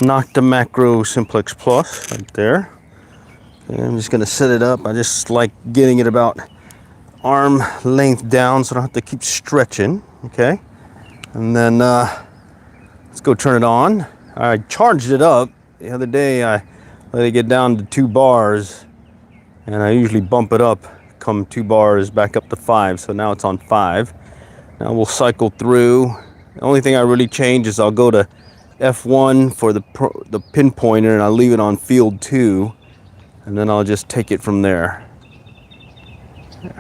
Nocta Macro Simplex Plus right there. Okay, I'm just gonna set it up. I just like getting it about arm length down so I don't have to keep stretching. Okay, and then let's go turn it on. I charged it up the other day. I let it get down to 2 bars, and I usually bump it up, come 2 bars back up to 5. So now it's on 5. Now we'll cycle through. The only thing I really change is I'll go to F1 for the pinpointer, and I'll leave it on field 2, and then I'll just take it from there.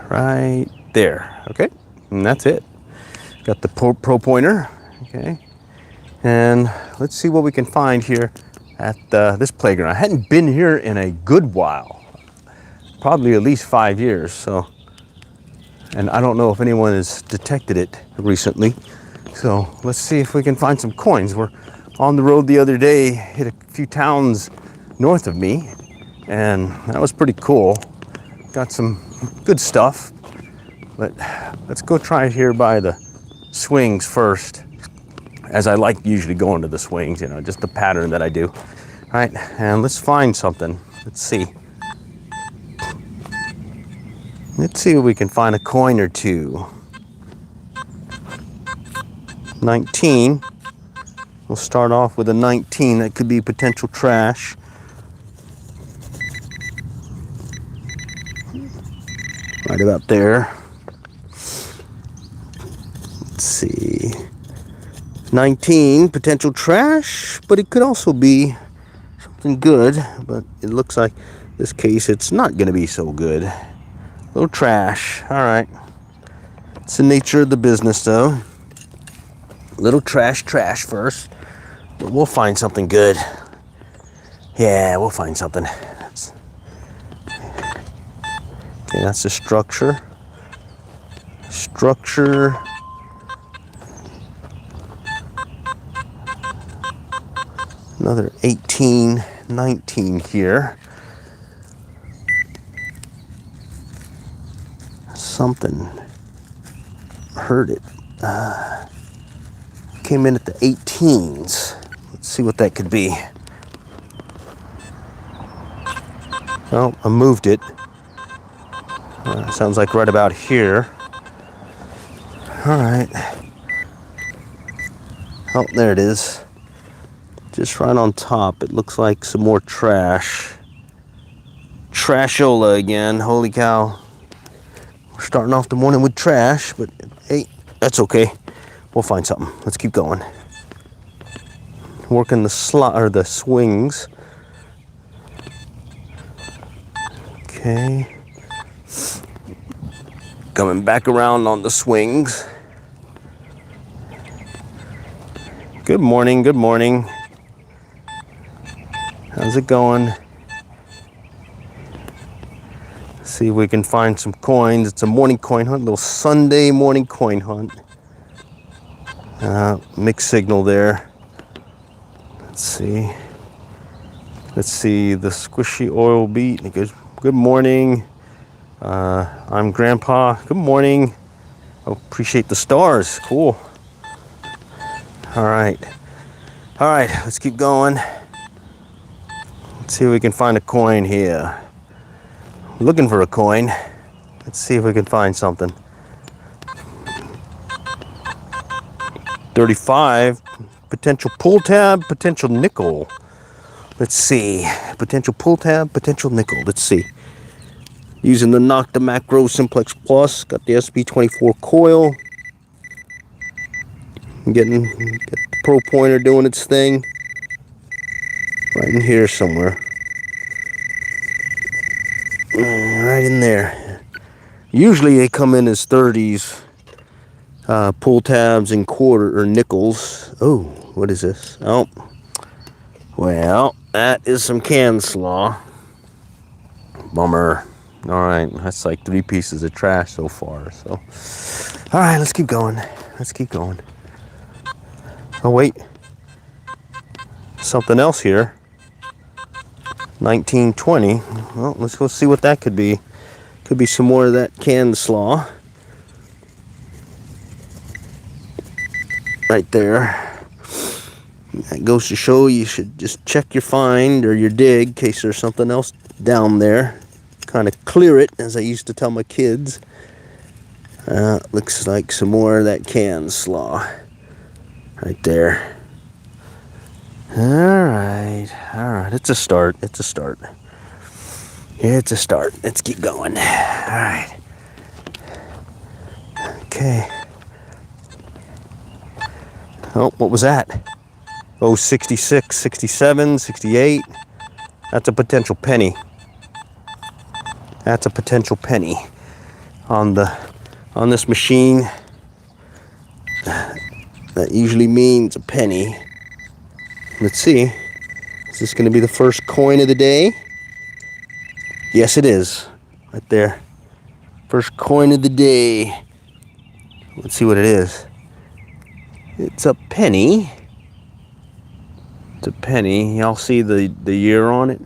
Right there. Okay, and that's it. Got the pro pointer. Okay, and let's see what we can find here at this playground. I hadn't been here in a good while, probably at least 5 years. So, and I don't know if anyone has detected it recently. So let's see if we can find some coins. We're on the road the other day, hit a few towns north of me, and that was pretty cool. Got some good stuff, but let's go try it here by the swings first, as I like usually going to the swings, you know, just the pattern that I do. All right, and let's find something. Let's see. Let's see if we can find a coin or two. 19. We'll start off with a 19. That could be potential trash. Right about there. Let's see. 19, potential trash, but it could also be something good. But it looks like this case, it's not going to be so good. A little trash. All right. It's the nature of the business, though. A little trash first. But we'll find something good. Yeah, we'll find something. Okay, that's the structure. Another 18, 19 here. Something hurt it. Came in at the 18s. Let's see what that could be. Well, I moved it. Sounds like right about here. All right. Oh, there it is. Just right on top. It looks like some more trash. Trashola again. Holy cow. We're starting off the morning with trash, but hey, that's okay. We'll find something. Let's keep going. Working the slot or the swings. Okay. Coming back around on the swings. Good morning, good morning. How's it going? See if we can find some coins. It's a morning coin hunt, a little Sunday morning coin hunt. Mixed signal there. Let's see. Let's see the squishy oil beat. It goes, good morning. I'm Grandpa. Good morning. Oh, appreciate the stars. Cool. All right. Let's keep going. Let's see if we can find a coin here. Looking for a coin. Let's see if we can find something. 35. Potential pull tab. Potential nickel. Let's see. Potential pull tab. Potential nickel. Let's see. Using the Nocta Macro Simplex Plus. Got the SP24 coil. Get the pro pointer doing its thing. Right in here somewhere. Right in there. Usually they come in as 30s. Pull tabs and quarter or nickels. Oh, what is this? Oh. Well, that is some can slaw. Bummer. All right, that's like 3 pieces of trash so far. So, all right, let's keep going. Oh wait, something else here. 1920. Well, let's go see what that could be. Could be some more of that canned slaw. Right there. That goes to show you should just check your find or your dig in case there's something else down there. Kind of clear it, as I used to tell my kids. Looks like some more of that can slaw right there. All right. It's a start. It's a start. Let's keep going. All right. Okay. Oh, what was that? Oh, 66, 67, 68. That's a potential penny. That's a potential penny on this machine. That usually means a penny. Let's see. Is this going to be the first coin of the day? Yes, it is. Right there. First coin of the day. Let's see what it is. It's a penny. It's a penny. Y'all see the year on it?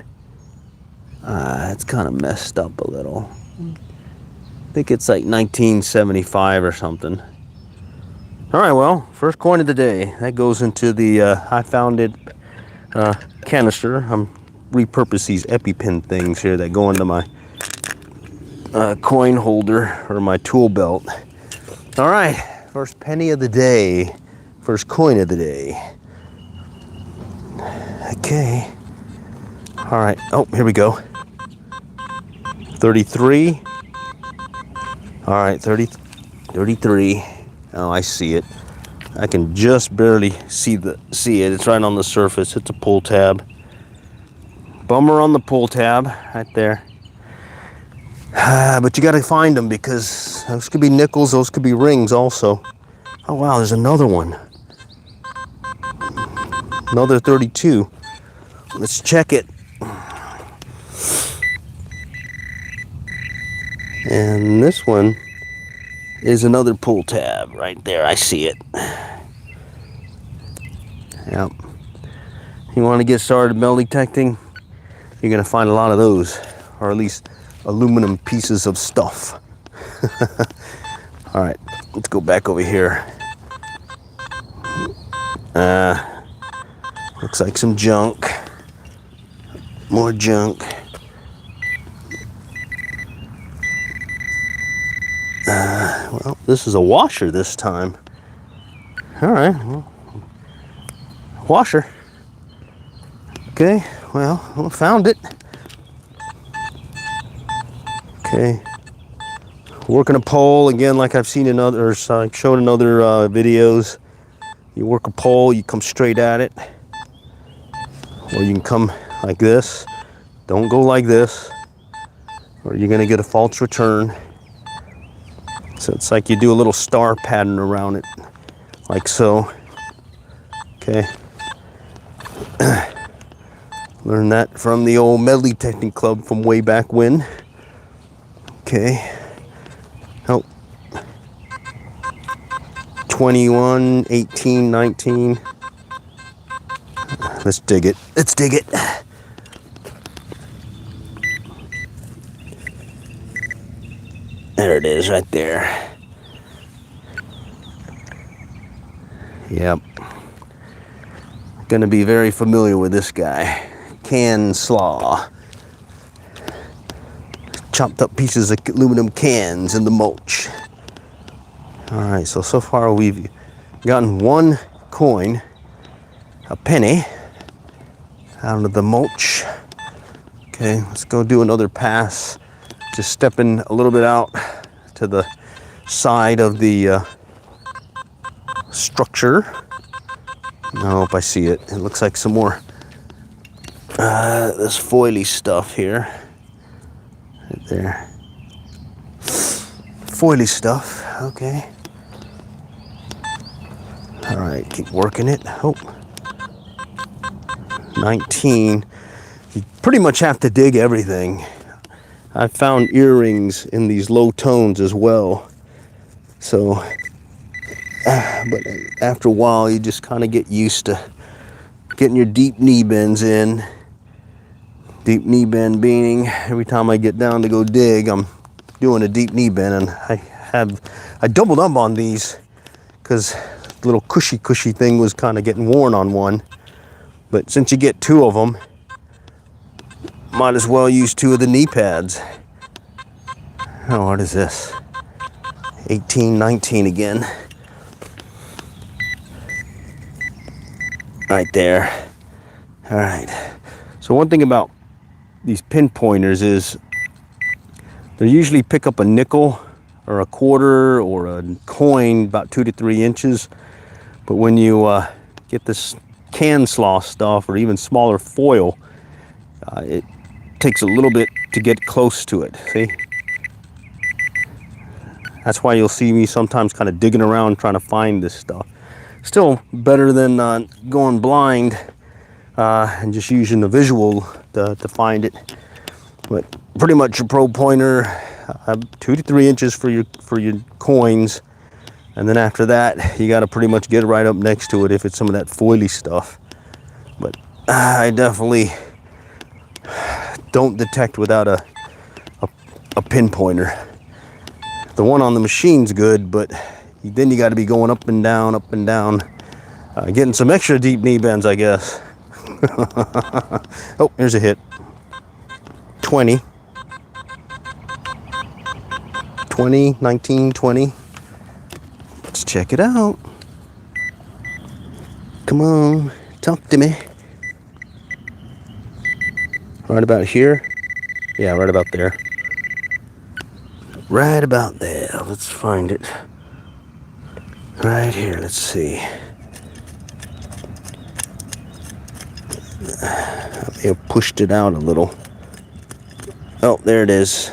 It's kind of messed up a little. I think it's like 1975 or something. All right, well, first coin of the day. That goes into the I found it canister. I'm repurpose these EpiPen things here that go into my coin holder or my tool belt. All right, first penny of the day. First coin of the day. Okay. All right. Oh, here we go. 33. All right, 33. Oh, I see it. I can just barely see it. It's right on the surface. It's a pull tab. Bummer on the pull tab right there. But you got to find them because those could be nickels. Those could be rings also. Oh, wow, there's another one. Another 32. Let's check it. And this one is another pull tab right there. I see it. Yep. You want to get started metal detecting? You're going to find a lot of those, or at least aluminum pieces of stuff. All right, let's go back over here. Looks like some junk. More junk. Well, this is a washer this time. All right, well, washer. Okay, well, I found it. Okay, working a pole again, like I've seen in other, shown in other videos. You work a pole, you come straight at it, or you can come like this. Don't go like this, or you're gonna get a false return. So it's like you do a little star pattern around it, like so. Okay. Learned that from the old metal detecting club from way back when. Okay. Oh. 21, 18, 19. Let's dig it. Let's dig it. There it is right there. Yep. Gonna be very familiar with this guy. Can slaw. Chopped up pieces of aluminum cans in the mulch. All right, so far we've gotten one coin, a penny, out of the mulch. Okay, let's go do another pass. Just stepping a little bit out to the side of the structure. I don't know if I see it. It looks like some more this foily stuff here. Right there. Foily stuff, okay. All right, keep working it. Oh. 19. You pretty much have to dig everything. I found earrings in these low tones as well. So, but after a while, you just kind of get used to getting your deep knee bends in. Deep knee bend meaning every time I get down to go dig, I'm doing a deep knee bend, and I doubled up on these because the little cushy thing was kind of getting worn on one. But since you get 2 of them, might as well use 2 of the knee pads. Oh, what is this? 18, 19 again. Right there. All right. So one thing about these pin pointers is they usually pick up a nickel or a quarter or a coin about 2 to 3 inches. But when you get this can slaw stuff or even smaller foil, it takes a little bit to get close to it. See? That's why you'll see me sometimes kind of digging around trying to find this stuff. Still better than going blind and just using the visual to find it. But pretty much your pro pointer, 2 to 3 inches for your coins, and then after that you got to pretty much get right up next to it if it's some of that foily stuff. But I definitely don't detect without a pinpointer. The one on the machine's good, but then you got to be going up and down, getting some extra deep knee bends, I guess. Oh, here's a hit. 20, 19, 20. Let's check it out. Come on, talk to me. Right about here? Yeah, right about there. Right about there. Let's find it. Right here, let's see. I may have pushed it out a little. Oh, there it is.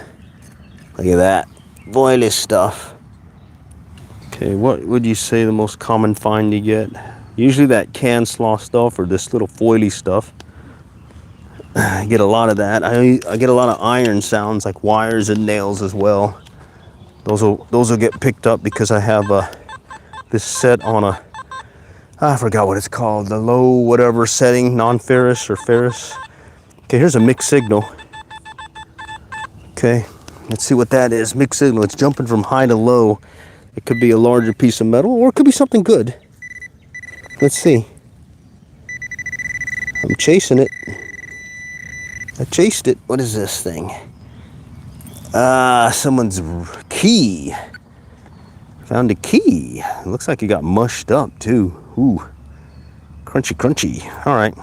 Look at that. Boily stuff. Okay, what would you say the most common find you get? Usually that can slaw stuff or this little foily stuff. I get a lot of that. I get a lot of iron sounds like wires and nails as well. Those will get picked up because I have this set on a, I forgot what it's called, the low whatever setting, non-ferrous or ferrous. Okay, here's a mixed signal. Okay, let's see what that is. Mixed signal. It's jumping from high to low. It could be a larger piece of metal or it could be something good. Let's see. I'm chasing it. I chased it. What is this thing? Someone's key. Found a key. It looks like it got mushed up too. Ooh. Crunchy, crunchy. All right.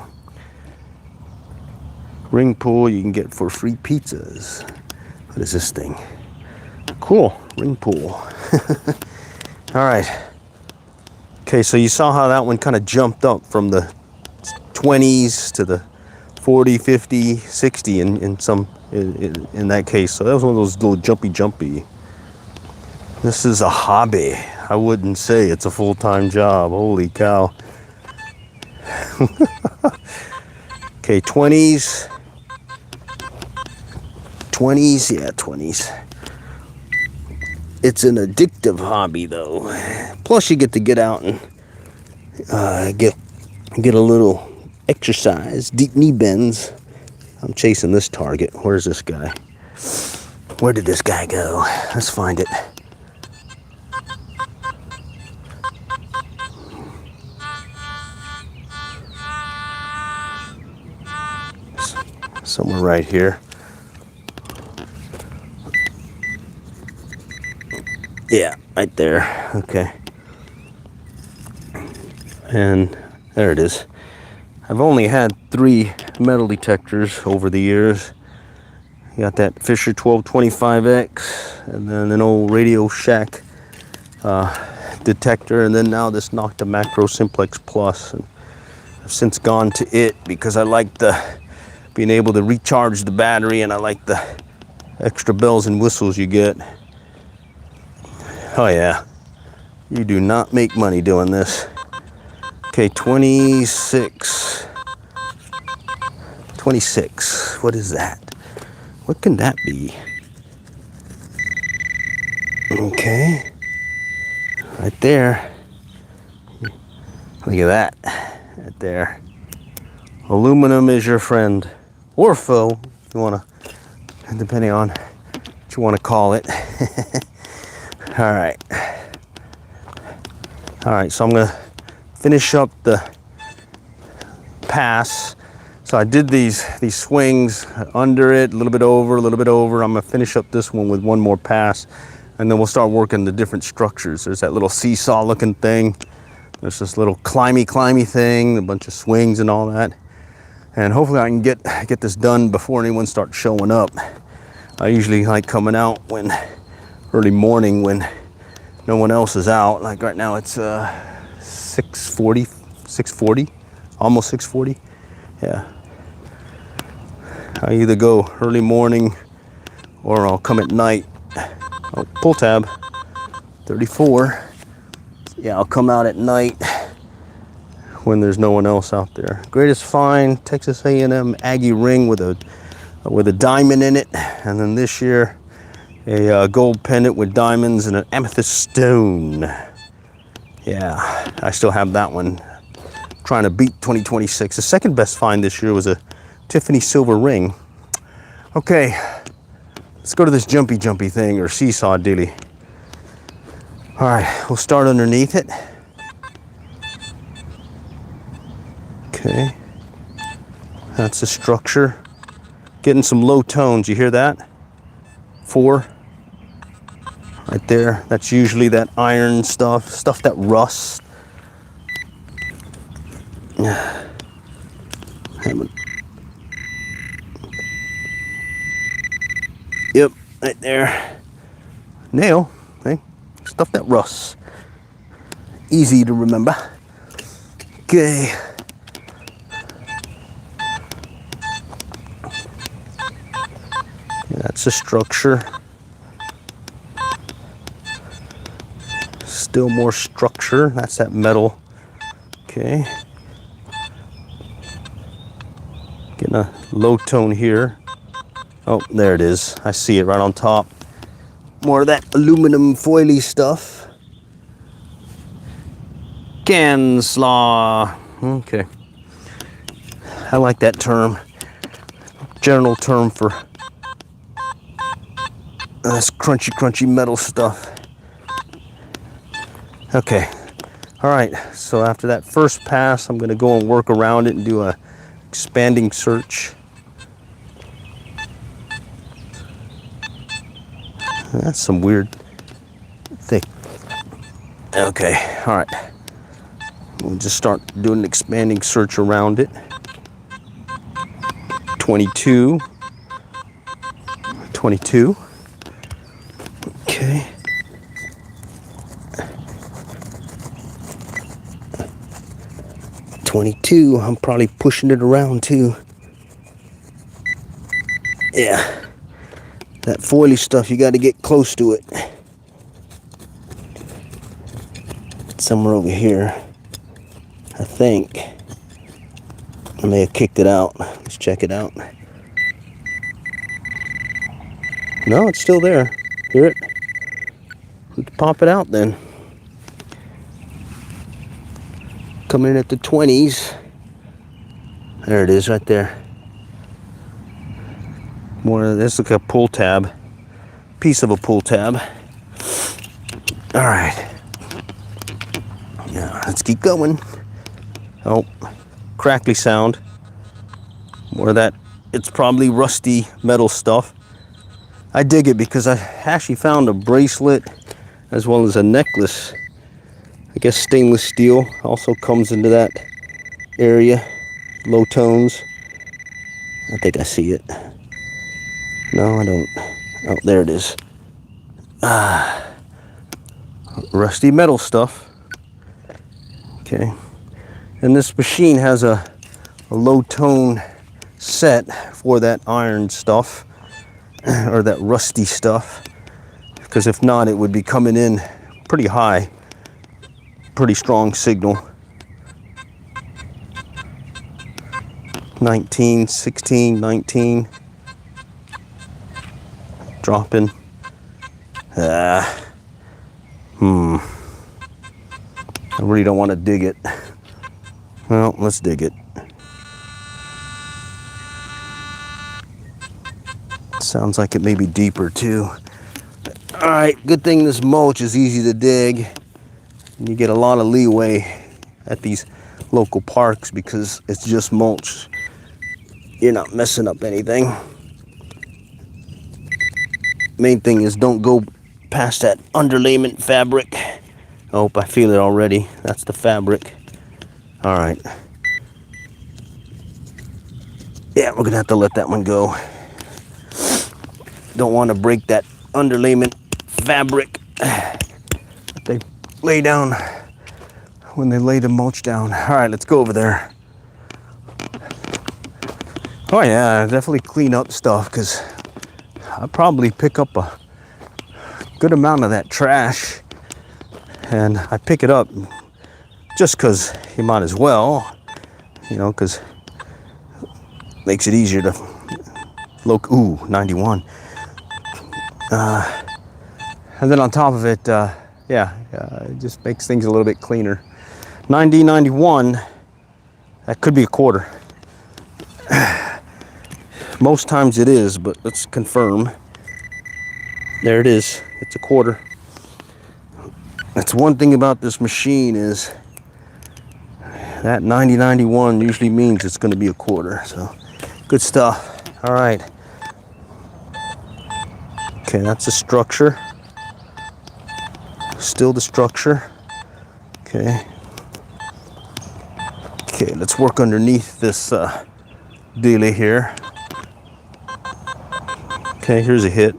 Ring pull you can get for free pizzas. What is this thing? Cool. Ring pull. All right. Okay, so you saw how that one kind of jumped up from the 20s to the 40, 50, 60 in that case. So that was one of those little jumpy. This is a hobby. I wouldn't say it's a full-time job. Holy cow. Okay, 20s. 20s, yeah, 20s. It's an addictive hobby though. Plus you get to get out and get a little exercise, deep knee bends. I'm chasing this target. Where's this guy? Where did this guy go? Let's find it. Somewhere right here. Yeah, right there. Okay. And there it is. I've only had 3 metal detectors over the years. You got that Fisher 1225X, and then an old Radio Shack detector, and then now this Nocta Macro Simplex Plus. And I've since gone to it because I like being able to recharge the battery, and I like the extra bells and whistles you get. Oh yeah, you do not make money doing this. Okay, 26. What is that? What can that be? Okay, right there. Look at that, right there. Aluminum is your friend, or foe, if you wanna, depending on what you wanna call it. All right, so I'm gonna finish up the pass. So I did these swings under it, a little bit over, a little bit over. I'm gonna finish up this one with one more pass, and then we'll start working the different structures. There's that little seesaw looking thing. There's this little climby thing, a bunch of swings and all that. And hopefully I can get this done before anyone starts showing up. I usually like coming out when early morning when no one else is out. Like right now it's 6:40, almost 6:40. Yeah. I either go early morning or I'll come at night. Oh, pull tab 34. Yeah, I'll come out at night when there's no one else out there. Greatest find, Texas A&M Aggie ring with a diamond in it, and then this year a gold pendant with diamonds and an amethyst stone. Yeah, I still have that one. Trying to beat 2026. The second best find this year was a Tiffany silver ring. Okay, let's go to this jumpy thing or seesaw dilly. All right, we'll start underneath it. Okay, that's the structure. Getting some low tones, you hear that? 4, right there. That's usually that iron stuff that rusts. Yep, right there. Nail, hey, stuff that rusts. Easy to remember. Okay. That's a structure. Still more structure. That's that metal. Okay. Getting a low tone here. Oh, there it is. I see it right on top. More of that aluminum foily stuff. Ganslaw. Okay. I like that term. General term for this crunchy metal stuff. Okay. All right. So after that first pass, I'm going to go and work around it and do a expanding search. That's some weird thing. Okay, all right. We'll just start doing an expanding search around it. 22. 22. Okay. I'm probably pushing it around too. Yeah. That foily stuff, you got to get close to it. It's somewhere over here, I think. I may have kicked it out. Let's check it out. No, it's still there. Hear it? Let's pop it out then. Coming in at the 20s. There it is right there. More of this, like a pull tab. Piece of a pull tab. All right. Now, let's keep going. Oh, crackly sound. More of that. It's probably rusty metal stuff. I dig it because I actually found a bracelet as well as a necklace. I guess stainless steel also comes into that area. Low tones. I think I see it. No, I don't. Oh, there it is. Rusty metal stuff. Okay. And this machine has a low tone set for that iron stuff or that rusty stuff, because if not, it would be coming in pretty high. Pretty strong signal. 19, 16, 19. Dropping. I really don't want to dig it. Well, let's dig it. Sounds like it may be deeper too. All right, good thing this mulch is easy to dig. You get a lot of leeway at these local parks because it's just mulch. You're not messing up anything. Main thing is don't go past that underlayment fabric. Oh, I feel it already. That's the fabric. All right. Yeah, we're gonna have to let that one go. Don't want to break that underlayment fabric that they lay down when they lay the mulch down. All right, let's go over there. Oh yeah, definitely clean up stuff because I'll probably pick up a good amount of that trash, and I pick it up just because you might as well, you know, because it makes it easier to look. Ooh, 91. And then on top of it, it just makes things a little bit cleaner. 90, 91, that could be a quarter. Most times it is, but let's confirm. There it is, it's a quarter. That's one thing about this machine is that 90, 91 usually means it's gonna be a quarter, so good stuff. All right. Okay, that's a structure. Still the structure. Okay. Okay, let's work underneath this dealie here. Okay, here's a hit.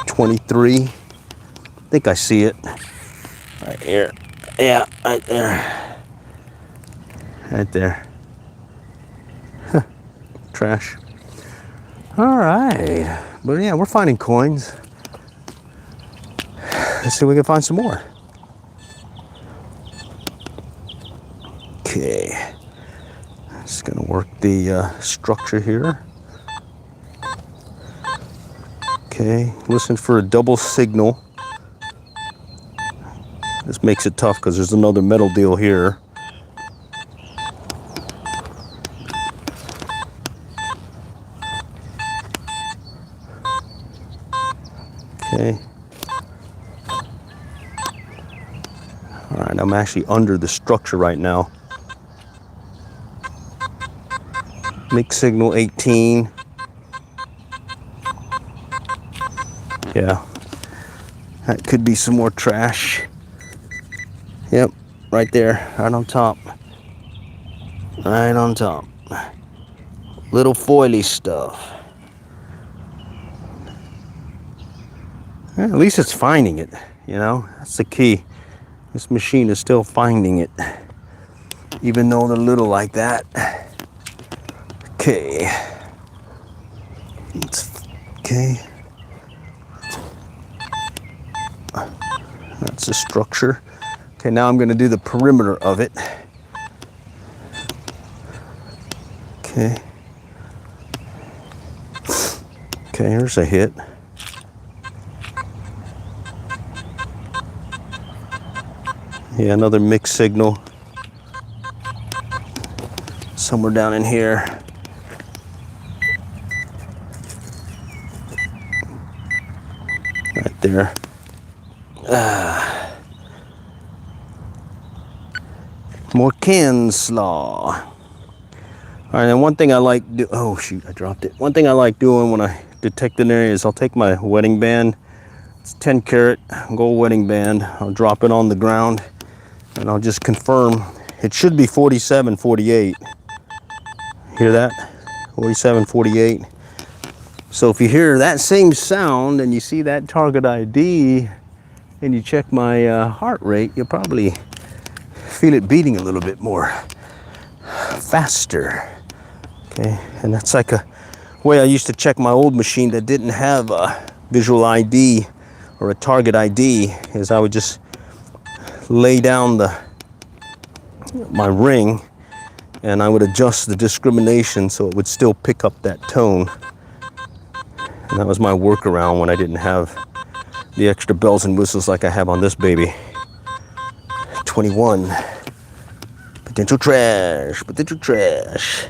23. I think I see it. Right here. Yeah, right there. Right there. Huh. Trash. All right. But yeah, we're finding coins. Let's see if we can find some more. Okay. Just gonna work the structure here. Okay, listen for a double signal. This makes it tough because there's another metal deal here. Okay. All right, I'm actually under the structure right now. Mix signal 18. Yeah, that could be some more trash. Yep, right there, right on top. Right on top. Little foily stuff. Yeah, at least it's finding it, you know? That's the key. This machine is still finding it, even though they're little like that. Okay. Okay. That's the structure. Okay, now I'm going to do the perimeter of it. Okay. Okay, here's a hit. Yeah, another mixed signal. Somewhere down in here. Right there. More can slaw. All right, and one thing I like oh shoot, I dropped it. One thing I like doing when I detect an area is I'll take my wedding band. It's 10 karat gold wedding band. I'll drop it on the ground and I'll just confirm. It should be 47, 48. Hear that? 47, 48. So if you hear that same sound and you see that target ID and you check my heart rate, you'll probably feel it beating a little bit more faster. Okay, and that's like a way I used to check my old machine that didn't have a visual ID or a target ID, is I would just lay down my ring and I would adjust the discrimination so it would still pick up that tone. And that was my workaround when I didn't have the extra bells and whistles like I have on this baby. 21. Potential trash, potential trash.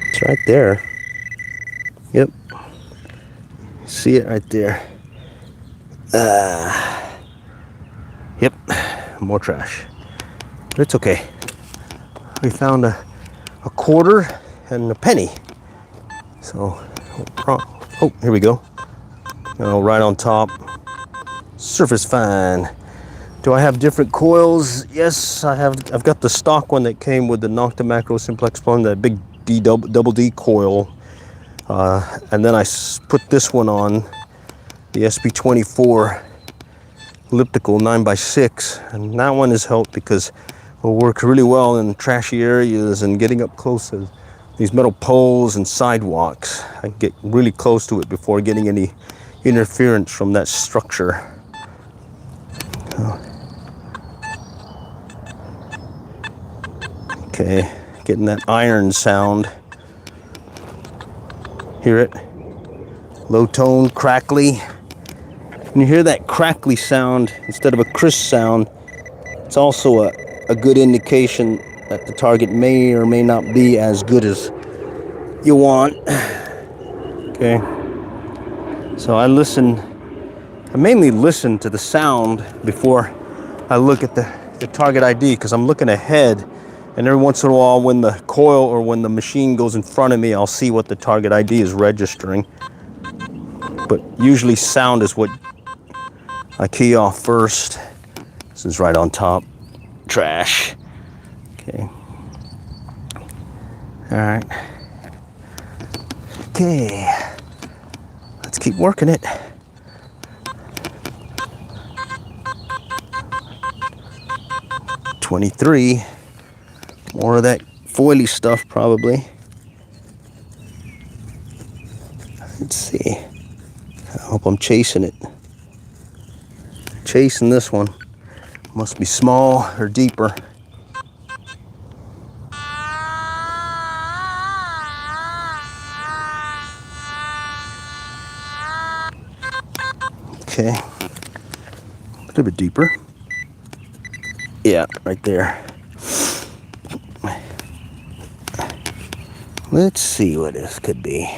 It's right there. Yep. See it right there. Yep, more trash. But it's okay. We found a quarter and a penny. So, oh, here we go. Oh, right on top. Surface fine. Do I have different coils? Yes, I have. I've got the stock one that came with the Nocta Macro Simplex Plum, that big double D coil. And then I put this one on, the SB24 elliptical 9x6, and that one has helped because it will work really well in trashy areas and getting up close to these metal poles and sidewalks. I can get really close to it before getting any interference from that structure. Okay, getting that iron sound. Hear it? Low tone, crackly. When you hear that crackly sound instead of a crisp sound, it's also a good indication that the target may or may not be as good as you want. Okay. So I mainly listen to the sound before I look at the target ID, because I'm looking ahead, and every once in a while when the coil or when the machine goes in front of me, I'll see what the target ID is registering. But usually sound is what I key off first. This is right on top. Trash. Okay. All right. Okay. Let's keep working it. $23. More of that foily stuff probably. Let's see. I hope I'm chasing it. Chasing this one. Must be small or deeper. Okay. A little bit deeper. Yeah, right there. Let's see what this could be.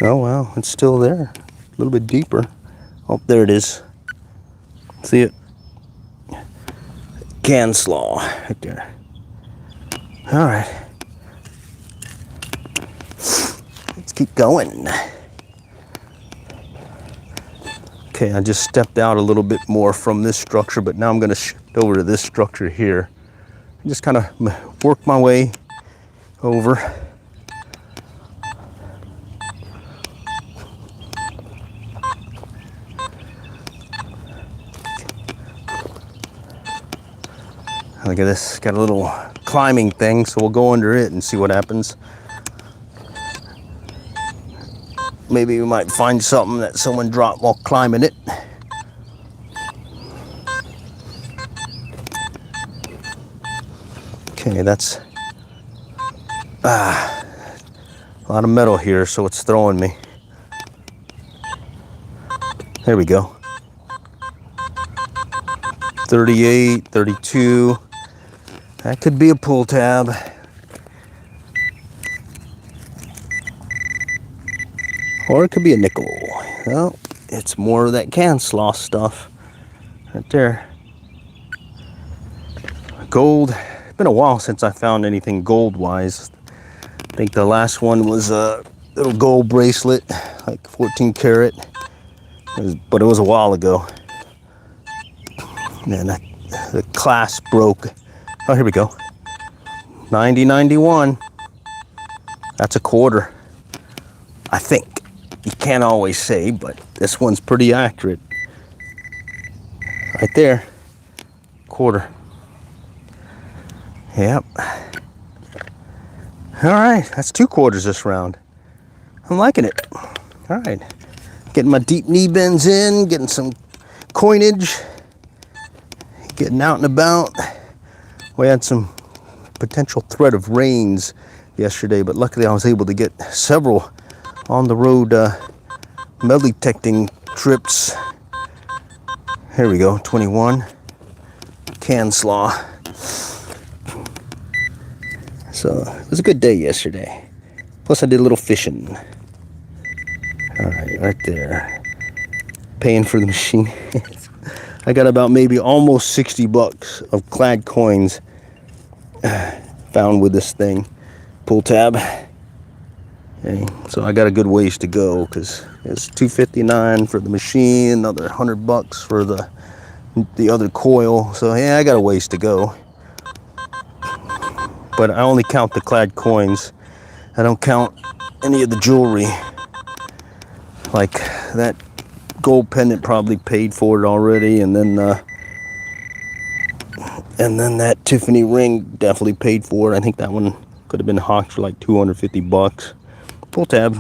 Oh wow, it's still there. A little bit deeper. Oh, there it is. See it? Can slaw right there. All right. Let's keep going. Okay, I just stepped out a little bit more from this structure, but now I'm going to shift over to this structure here. Just kind of work my way over. Look at this, got a little climbing thing, so we'll go under it and see what happens. Maybe we might find something that someone dropped while climbing it. Okay, that's a lot of metal here, so it's throwing me. There we go. 38, 32. That could be a pull tab. Or it could be a nickel. Well, it's more of that can slaw stuff right there. Gold. It's been a while since I found anything gold-wise. I think the last one was a little gold bracelet, like 14 karat. But it was a while ago. And then the clasp broke. Oh, here we go. 90.91. That's a quarter. I think. You can't always say, but this one's pretty accurate. Right there. Quarter. Yep. All right, that's 2 quarters this round. I'm liking it. All right. Getting my deep knee bends in, getting some coinage, getting out and about. We had some potential threat of rains yesterday, but luckily I was able to get several on the road metal detecting trips. Here we go, 21. can slaw. So it was a good day yesterday. Plus I did a little fishing. All right there. Paying for the machine. I got about maybe almost 60 bucks of clad coins found with this thing. Pull tab. Okay, so I got a good ways to go because it's $259 for the machine, another 100 bucks for the other coil. So yeah, I got a ways to go. But I only count the clad coins. I don't count any of the jewelry. Like that gold pendant probably paid for it already, and then that Tiffany ring definitely paid for it. I think that one could have been hawked for like 250 bucks. Pull tab.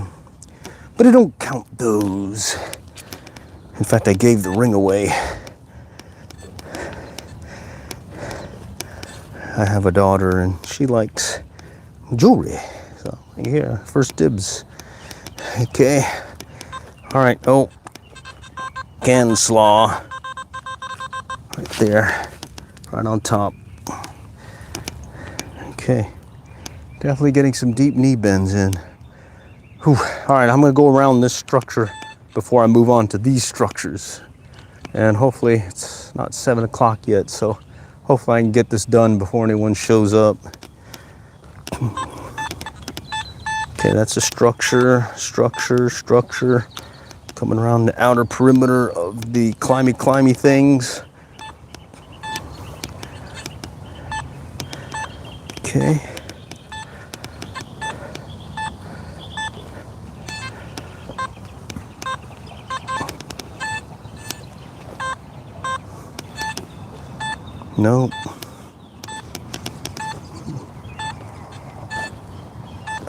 But I don't count those. In fact, I gave the ring away. I have a daughter and she likes jewelry. So here, first dibs. Okay. All right. Oh, can slaw. Right there. Right on top. Okay. Definitely getting some deep knee bends in. Whew. All right, I'm gonna go around this structure before I move on to these structures. And hopefully it's not 7 o'clock yet, so hopefully I can get this done before anyone shows up. Okay, that's a structure. Coming around the outer perimeter of the climby things. Okay. Nope.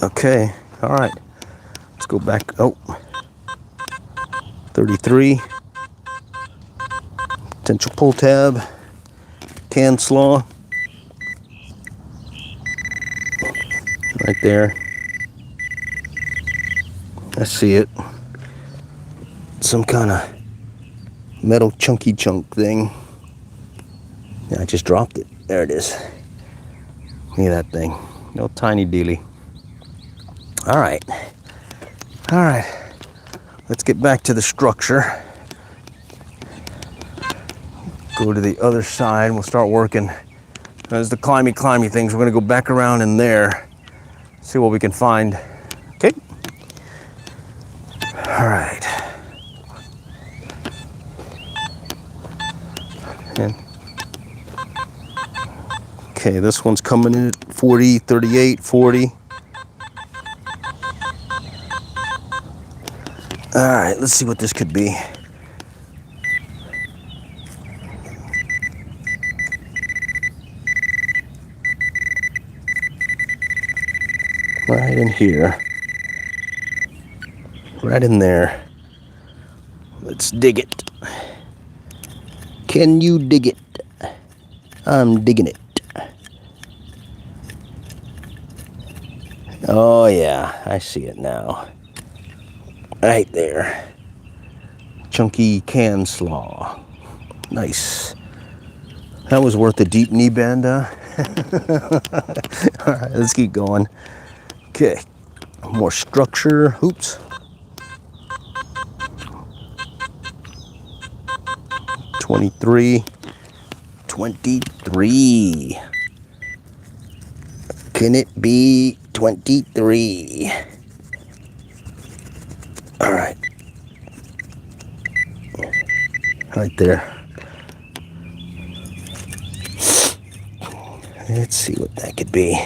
Okay, all right. Let's go back. Oh, 33. Potential pull tab. Can slaw. Right there. I see it. Some kind of metal chunky chunk thing. Yeah, I just dropped it. There it is. Look at that thing. No tiny dealy. All right. Let's get back to the structure. Go to the other side. We'll start working. There's the climby things. We're gonna go back around in there. See what we can find. Okay. All right. And okay, this one's coming in at 40, 38, 40. All right, let's see what this could be. Right in here. Right in there. Let's dig it. Can you dig it? I'm digging it. Oh yeah, I see it now. Right there. Chunky can slaw. Nice. That was worth a deep knee bend, huh? All right, let's keep going. Okay, more structure. Oops. 23. Can it be 23? All right. Right there. Let's see what that could be.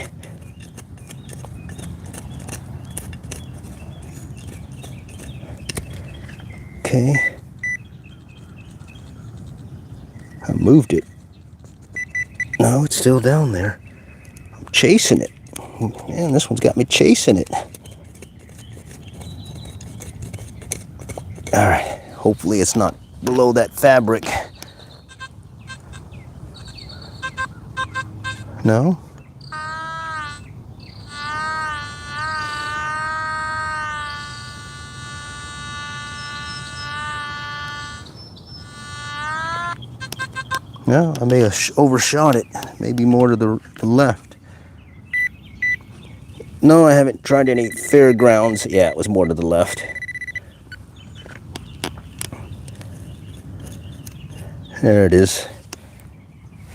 Okay. I moved it. No, it's still down there. I'm chasing it. Man, this one's got me chasing it. All right. Hopefully it's not below that fabric. No? No, I may have overshot it. Maybe more to the left. No, I haven't tried any fairgrounds. Yeah, it was more to the left. There it is.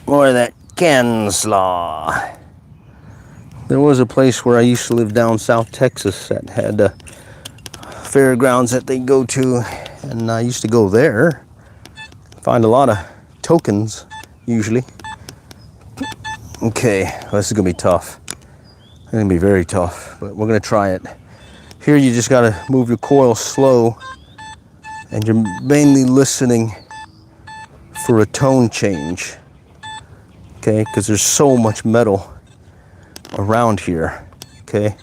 More of that Canslaw. There was a place where I used to live down South Texas that had fairgrounds that they go to, and I used to go there. Find a lot of tokens, usually. Okay, well, this is gonna be tough. It's gonna be very tough, but we're gonna try it. Here you just gotta move your coil slow, and you're mainly listening for a tone change. Okay, because there's so much metal around here. Okay,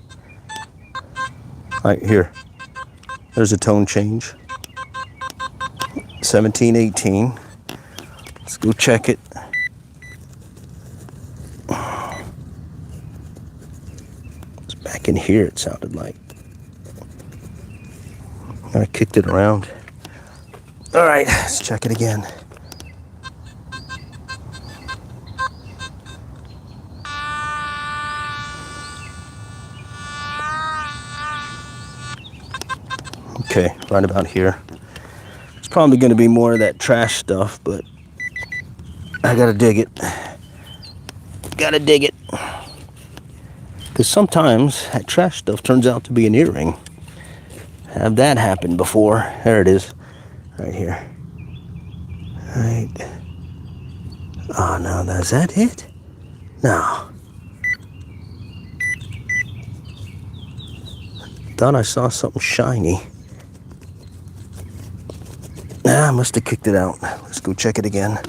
right here. There's a tone change. 17, 18. Let's go check it. It's back in here, it sounded like. I kicked it around. All right, let's check it again. Okay, right about here. It's probably going to be more of that trash stuff, but I gotta dig it. Gotta dig it. Because sometimes that trash stuff turns out to be an earring. Have that happen before. There it is. Right here. Right. Oh, no, is that it? No. Thought I saw something shiny. I must have kicked it out. Let's go check it again.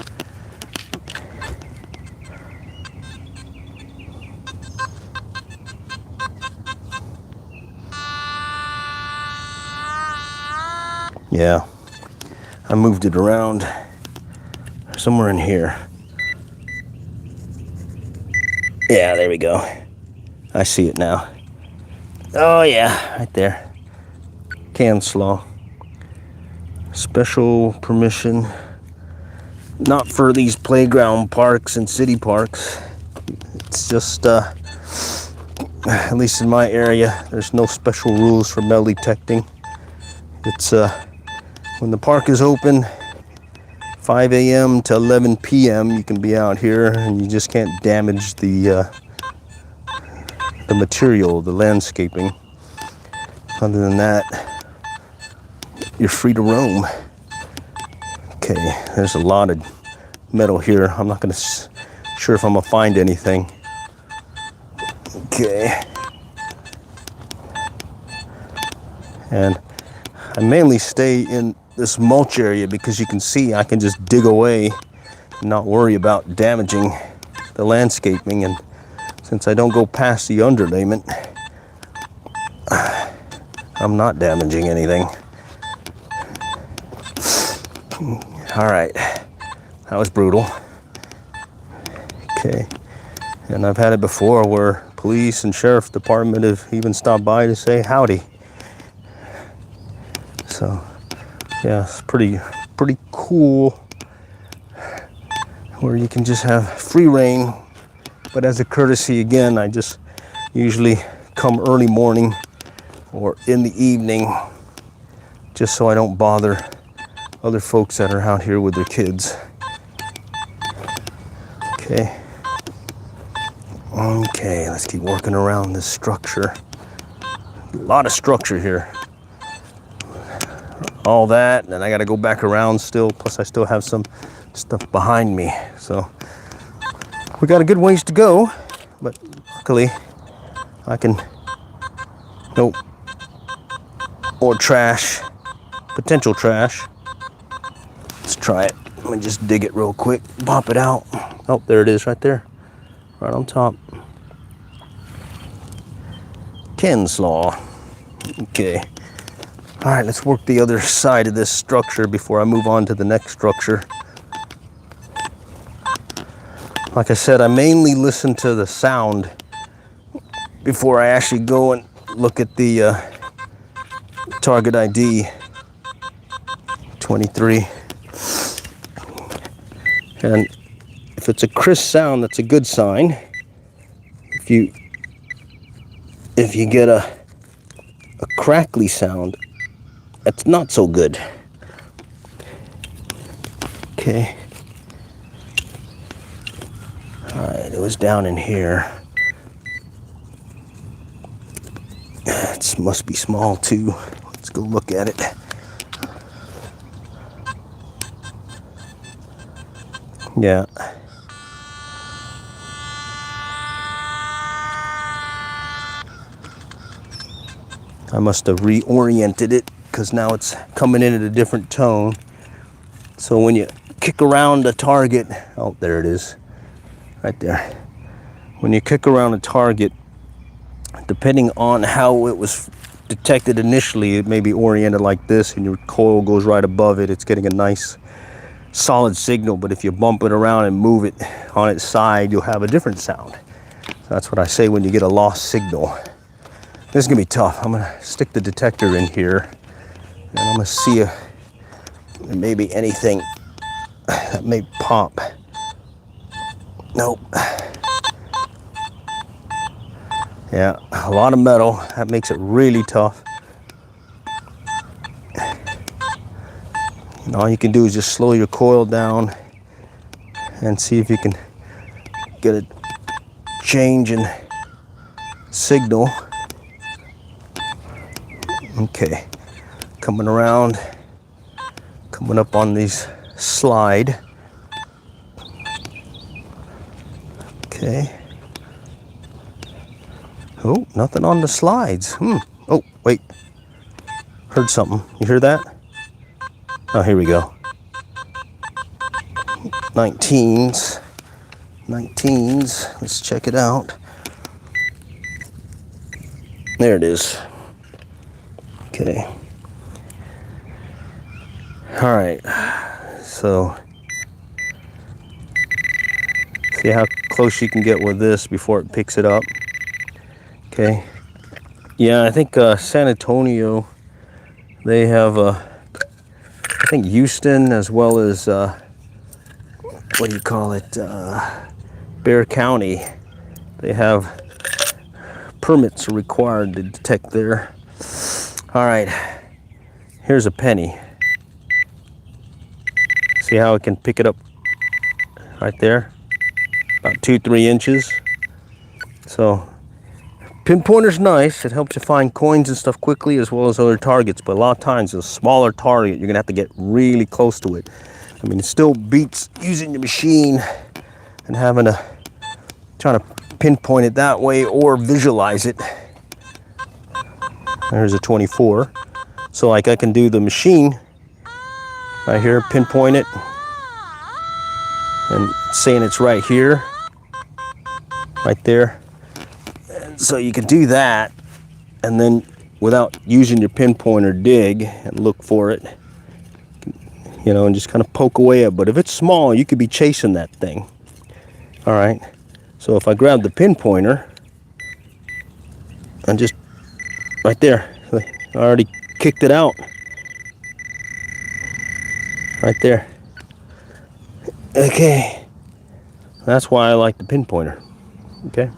Yeah, I moved it around somewhere in here. Yeah, there we go. I see it now. Oh yeah, right there. Canslaw. Special permission, not for these playground parks and city parks. It's just, at least in my area, there's no special rules for metal detecting. It's, when the park is open, 5 a.m. to 11 p.m. you can be out here, and you just can't damage the material, the landscaping. Other than that, you're free to roam. Okay, there's a lot of metal here. I'm not sure if I'm gonna find anything. Okay. And I mainly stay in this mulch area because you can see I can just dig away and not worry about damaging the landscaping. And since I don't go past the underlayment, I'm not damaging anything. All right, that was brutal. Okay, and I've had it before where police and sheriff department have even stopped by to say howdy. So, yeah, it's pretty cool where you can just have free reign. But as a courtesy, again, I just usually come early morning or in the evening just so I don't bother other folks that are out here with their kids. Okay. Okay, let's keep working around this structure. A lot of structure here. All that, and then I got to go back around still, plus I still have some stuff behind me. So we got a good ways to go, but luckily I can, nope, more trash, potential trash. Let's try it. Let me just dig it real quick, pop it out. Oh, there it is right there, right on top. Canslaw. Okay. All right, let's work the other side of this structure before I move on to the next structure. Like I said, I mainly listen to the sound before I actually go and look at the target ID 23. And If it's a crisp sound, that's a good sign. If you get a crackly sound, that's not so good. Okay. Alright, it was down in here. It must be small too. Let's go look at it. Yeah. I must have reoriented it because now it's coming in at a different tone. So when you kick around the target, oh, there it is, right there. When you kick around a target, depending on how it was detected initially, it may be oriented like this and your coil goes right above it. It's getting a nice solid signal, but if you bump it around and move it on its side, you'll have a different sound. So that's what I say when you get a lost signal. This is gonna be tough. I'm gonna stick the detector in here and I'm gonna see if maybe anything that may pop. Nope. Yeah, a lot of metal. That makes it really tough. And all you can do is just slow your coil down and see if you can get a change in signal. Okay, coming around, coming up on these slide. Okay. Oh, nothing on the slides. Oh, wait. Heard something. You hear that? Oh, here we go. 19s. 19s. Let's check it out. There it is. Okay. All right. So, see how close you can get with this before it picks it up. Okay. Yeah, I think San Antonio, they have, I think Houston as well as, what do you call it, Bexar County, they have permits required to detect there. All right, here's a penny. See how it can pick it up right there? About 2-3 inches. So, pinpointer's nice. It helps you find coins and stuff quickly as well as other targets. But a lot of times, a smaller target, you're gonna have to get really close to it. I mean, it still beats using your machine and trying to pinpoint it that way or visualize it. There's a 24. So like I can do the machine right here, pinpoint it, and saying it's right here, right there. And so you can do that, and then without using your pinpointer, dig and look for it, you know, and just kind of poke away at it. But if it's small, you could be chasing that thing. All right. So if I grab the pinpointer and just right there, I already kicked it out. Right there. Okay. That's why I like the pinpointer. Okay.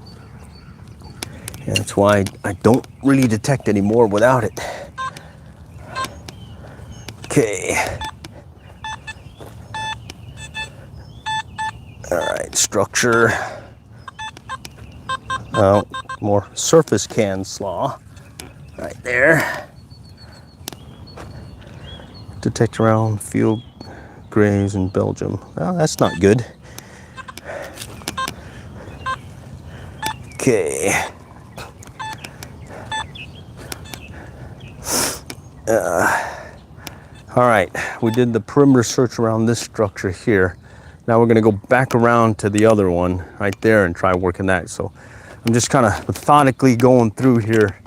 And that's why I don't really detect anymore without it. Okay. All right, structure. More surface can slaw. Right there. Detect around field graves in Belgium. Well, that's not good. Okay. All right, we did the perimeter search around this structure here. Now we're gonna go back around to the other one right there and try working that. So I'm just kind of methodically going through here,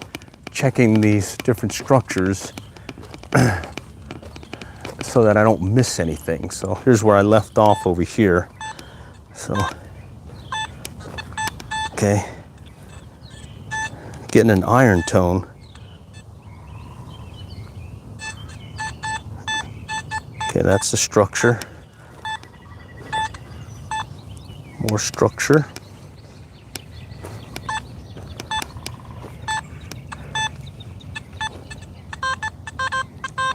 checking these different structures so that I don't miss anything. So here's where I left off over here. So, okay. Getting an iron tone. Okay, that's the structure. More structure.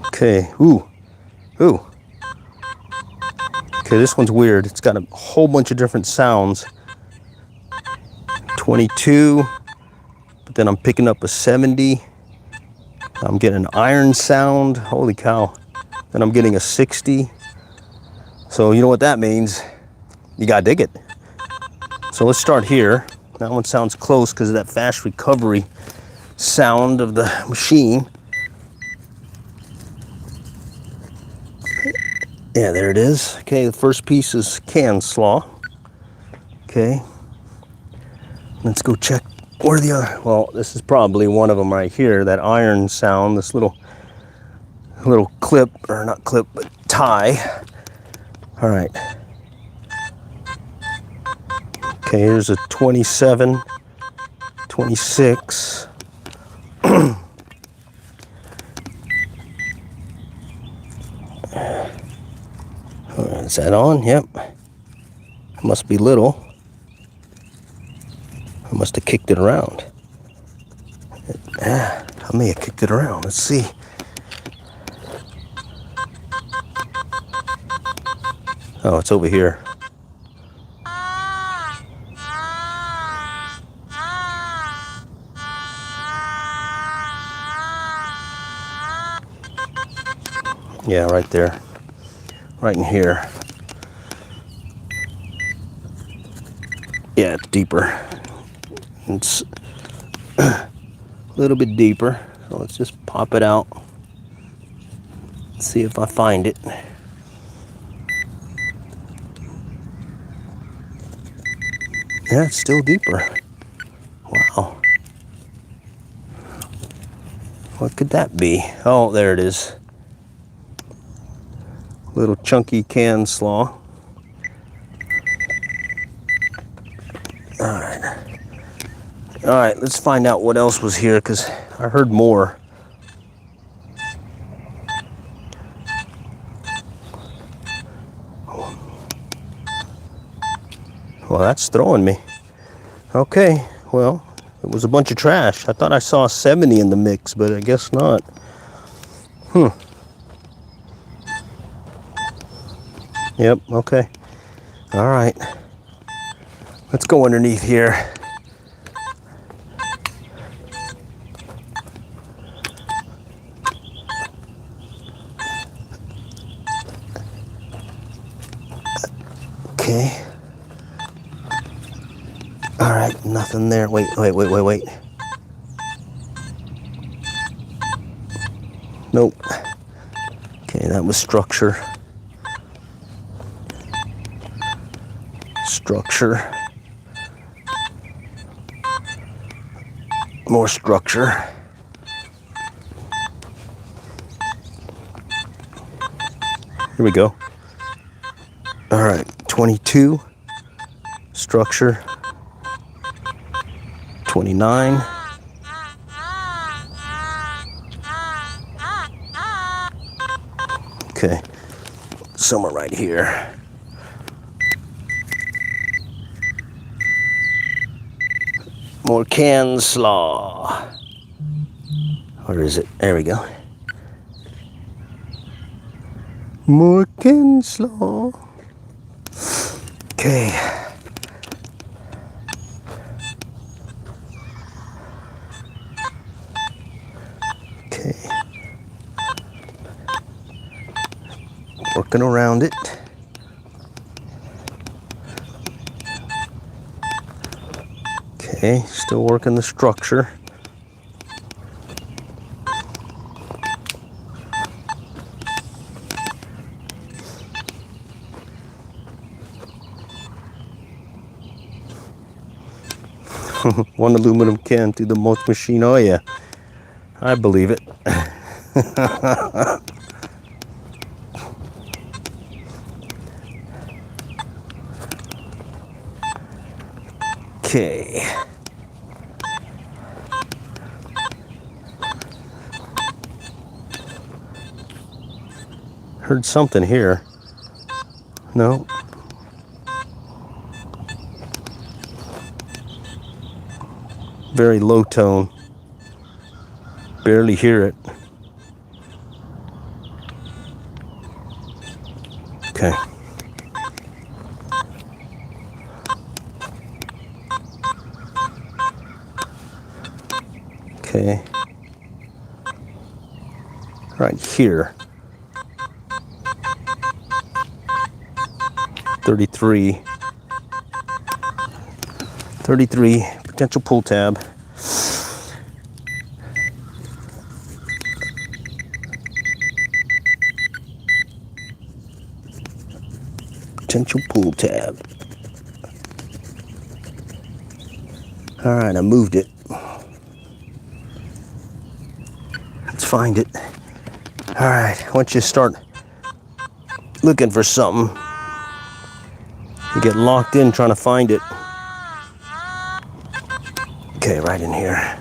Okay, ooh. Okay, this one's weird. It's got a whole bunch of different sounds. 22, but then I'm picking up a 70. I'm getting an iron sound. Holy cow. Then I'm getting a 60. So you know what that means. You gotta dig it. So let's start here. That one sounds close because of that fast recovery sound of the machine. Yeah, there it is. Okay, the first piece is can slaw. Okay, let's go check where the other, well, this is probably one of them right here, that iron sound, this little clip, or not clip, but tie. All right. Okay, here's a 27, 26. Is that on? Yep. Must be little. I must have kicked it around. I may have kicked it around. Let's see. Oh, it's over here. Yeah, right there. Right in here. Yeah, it's deeper. It's a little bit deeper. So let's just pop it out. See if I find it. Yeah, it's still deeper. Wow. What could that be? Oh, there it is. Little chunky can slaw. All right, let's find out what else was here, because I heard more. Well, that's throwing me. Okay, well, it was a bunch of trash. I thought I saw a 70 in the mix, but I guess not. Yep, okay. All right. Let's go underneath here. Okay. All right, nothing there. Wait. Nope. Okay, that was structure. Structure. More structure. Here we go. All right, 22. Structure. 29. Okay, somewhere right here. More can slaw. Where is it? There we go. More can slaw. Okay. Okay. Working around it. Okay, still working the structure. One aluminum can through the mulch machine. Oh yeah, I believe it. Okay. Heard something here. No. very low tone. Barely hear it. Okay. Okay. Right here. 33. 33, potential pull tab. Potential pull tab. All right, I moved it. Let's find it. All right, once you start looking for something, you get locked in trying to find it. Okay, right in here.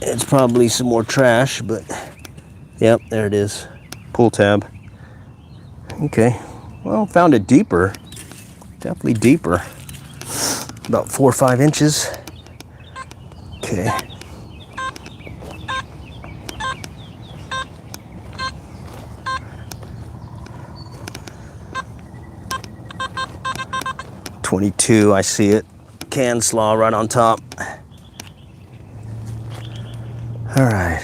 It's probably some more trash, but yep, there it is. Pull tab. Okay, well, found it deeper. Definitely deeper. About 4 or 5 inches. Okay. .22, I see it. Can slaw right on top. All right.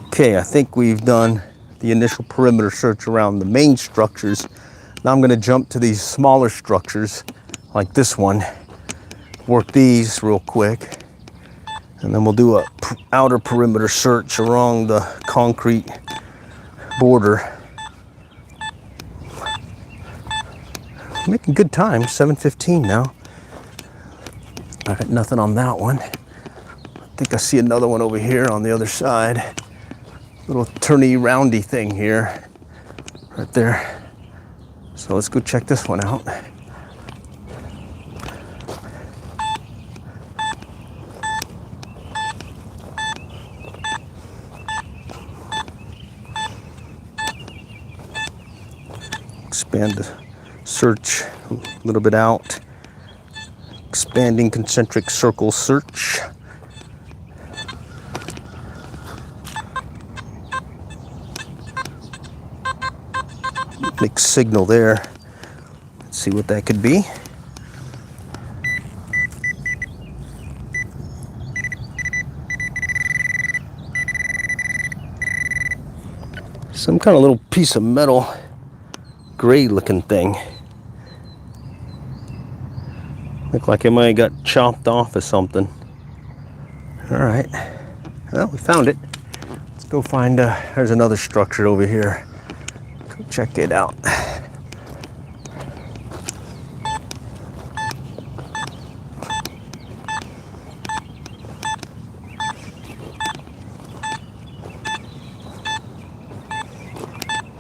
Okay, I think we've done the initial perimeter search around the main structures. Now I'm going to jump to these smaller structures like this one. Work these real quick. And then we'll do a outer perimeter search along the concrete border. Making good time, 7:15 now. All right, nothing on that one. I think I see another one over here on the other side. Little turny roundy thing here, right there. So let's go check this one out. Expand the search a little bit out. Expanding concentric circle search. Mixed signal there. Let's see what that could be. Some kind of little piece of metal, gray looking thing. Look like it might have got chopped off or something. All right, well, we found it. Let's go find, there's another structure over here. Go check it out.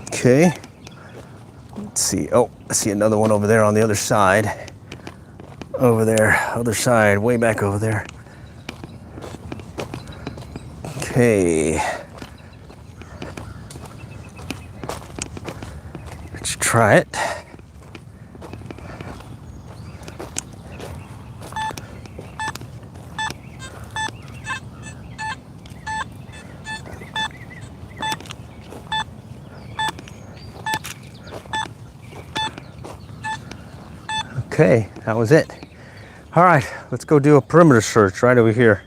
Okay, let's see. Oh, I see another one over there on the other side. Over there, other side, way back over there. Okay. Let's try it. Okay, that was it. All right, let's go do a perimeter search right over here.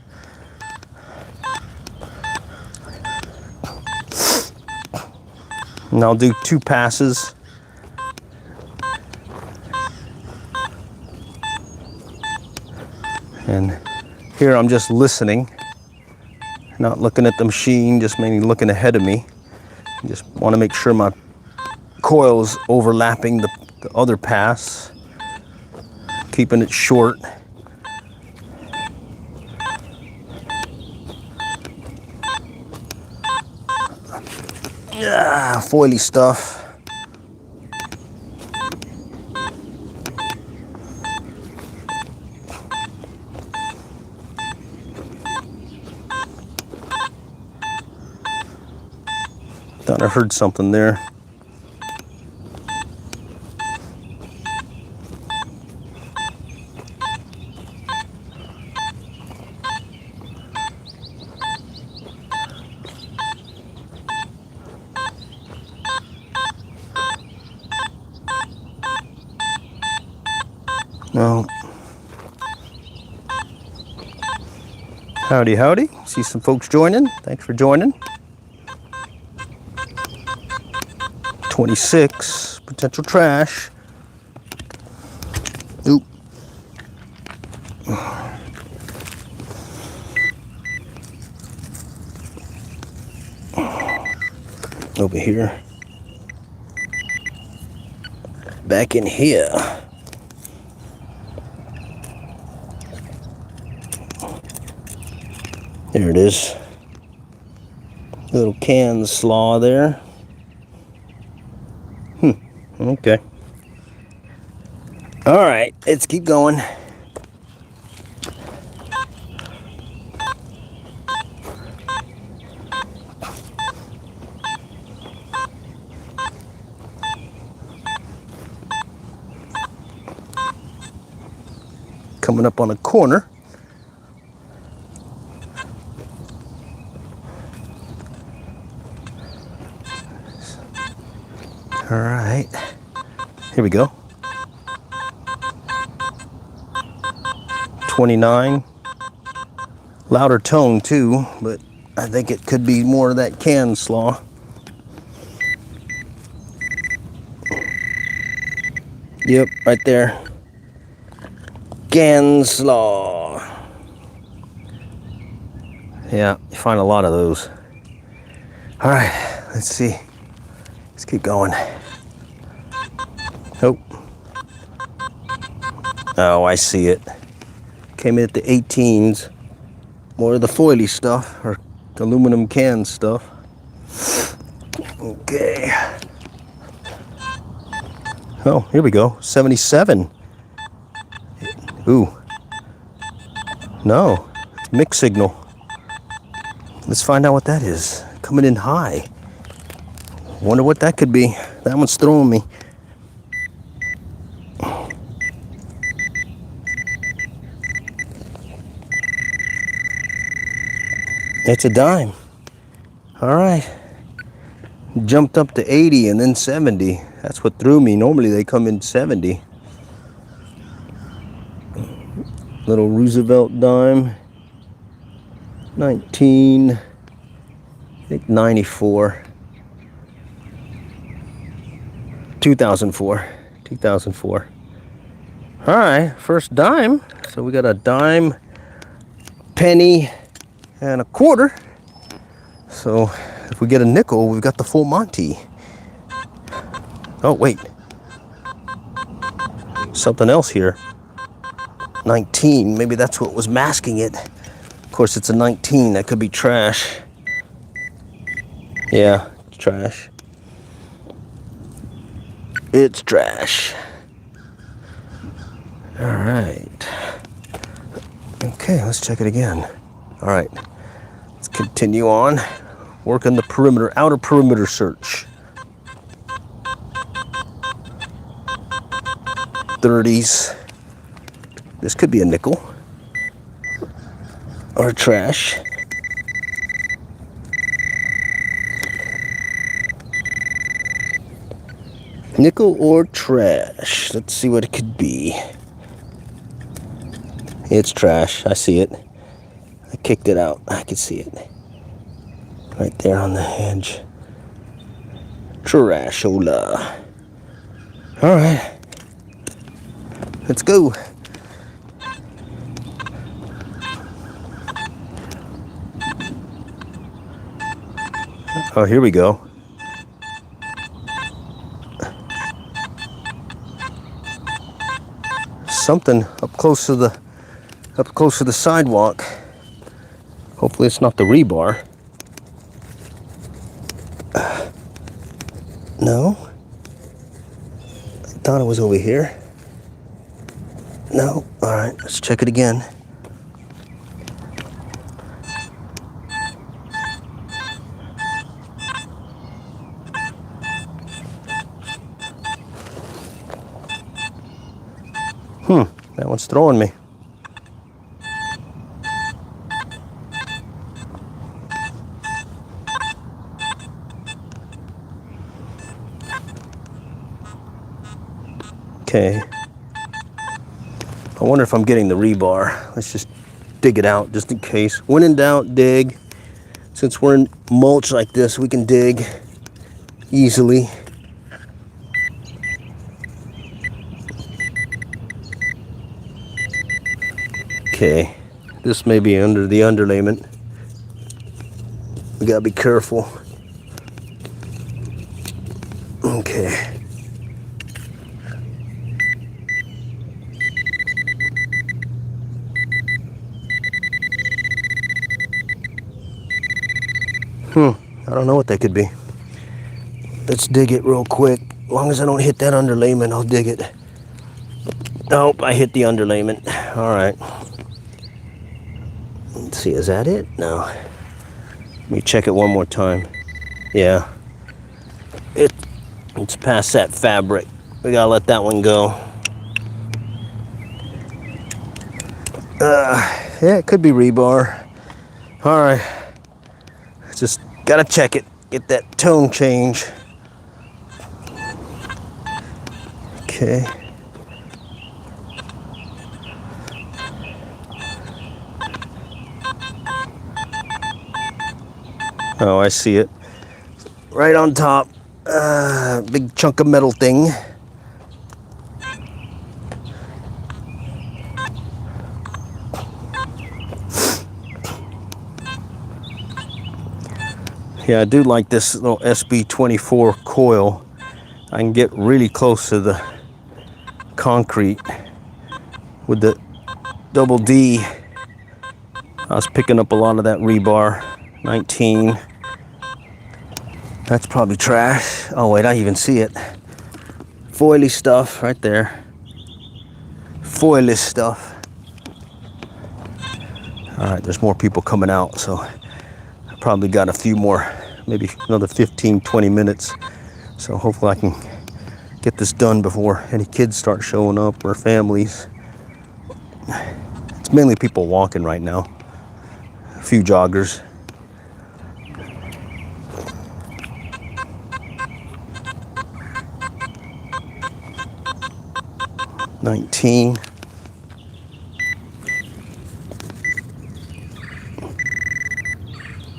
And I'll do 2 passes. And here I'm just listening, not looking at the machine, just mainly looking ahead of me. Just want to make sure my coil's overlapping the other pass, keeping it short. Yeah, foily stuff. Thought I heard something there. No. Howdy, howdy. See some folks joining. Thanks for joining. 26, potential trash. Oop. Over here. Back in here. There it is. Little can slaw there. Okay. All right, let's keep going. Coming up on a corner. All right, here we go. 29. Louder tone too, but I think it could be more of that can slaw. Yep, right there. Can slaw. Yeah, you find a lot of those. All right, let's see. Let's keep going. Oh. Oh, I see it. Came in at the 18s. More of the foily stuff, or aluminum can stuff. Okay. Oh, here we go. 77. Ooh. No, it's mixed signal. Let's find out what that is. Coming in high. Wonder what that could be. That one's throwing me. It's a dime. All right. Jumped up to 80 and then 70. That's what threw me. Normally they come in 70. Little Roosevelt dime. 19. I think 94. 2004. 2004. All right. First dime. So we got a dime, penny, and a quarter. So if we get a nickel, we've got the full Monty. Oh, wait. Something else here. 19. Maybe that's what was masking it. Of course, it's a 19. That could be trash. Yeah, it's trash. It's trash. All right. Okay, let's check it again. All right. Let's continue on. Working the perimeter, outer perimeter search. 30s. This could be a nickel. Or trash. Nickel or trash. Let's see what it could be. It's trash. I see it. I kicked it out. I can see it. Right there on the edge. Trashola. All right. Let's go. Oh, here we go. Something up close to the sidewalk. Hopefully it's not the rebar. No. I thought it was over here. No. All right, let's check it again. That one's throwing me. Okay. I wonder if I'm getting the rebar. Let's just dig it out just in case. When in doubt, dig. Since we're in mulch like this, we can dig easily. Okay, this may be under the underlayment. We gotta be careful. Okay. I don't know what that could be. Let's dig it real quick. As long as I don't hit that underlayment, I'll dig it. Nope, I hit the underlayment. All right. Let's see, is that it? No. Let me check it one more time. Yeah. It's past that fabric. We gotta let that one go. Yeah, it could be rebar. All right. Just gotta check it. Get that tone change. Okay. Oh, I see it. Right on top. Big chunk of metal thing. Yeah, I do like this little SB24 coil. I can get really close to the concrete with the double D. I was picking up a lot of that rebar. 19. That's probably trash. Oh wait, I even see it. Foily stuff right there. Foily stuff. All right, there's more people coming out, so I probably got a few more, maybe another 15, 20 minutes. So hopefully I can get this done before any kids start showing up or families. It's mainly people walking right now. A few joggers. $19.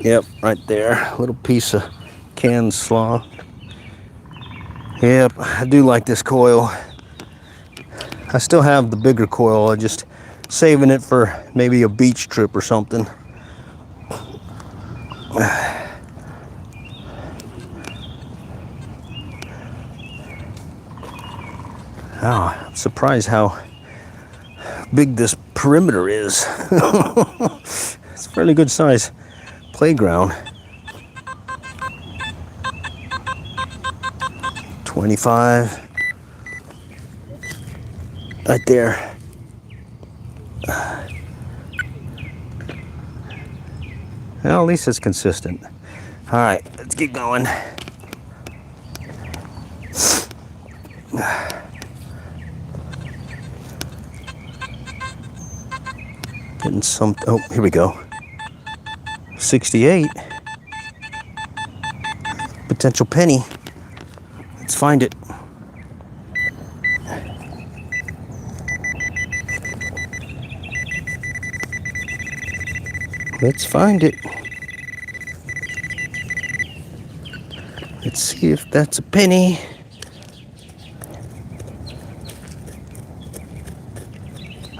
Yep, right there. A little piece of canned slaw. Yep, I do like this coil. I still have the bigger coil. I'm just saving it for maybe a beach trip or something. Oh, I'm surprised how big this perimeter is. It's a fairly good size playground. 25. Right there. Well, at least it's consistent. All right, let's keep going. Getting some, oh, here we go. 68. Potential penny. Let's find it. Let's find it. Let's see if that's a penny.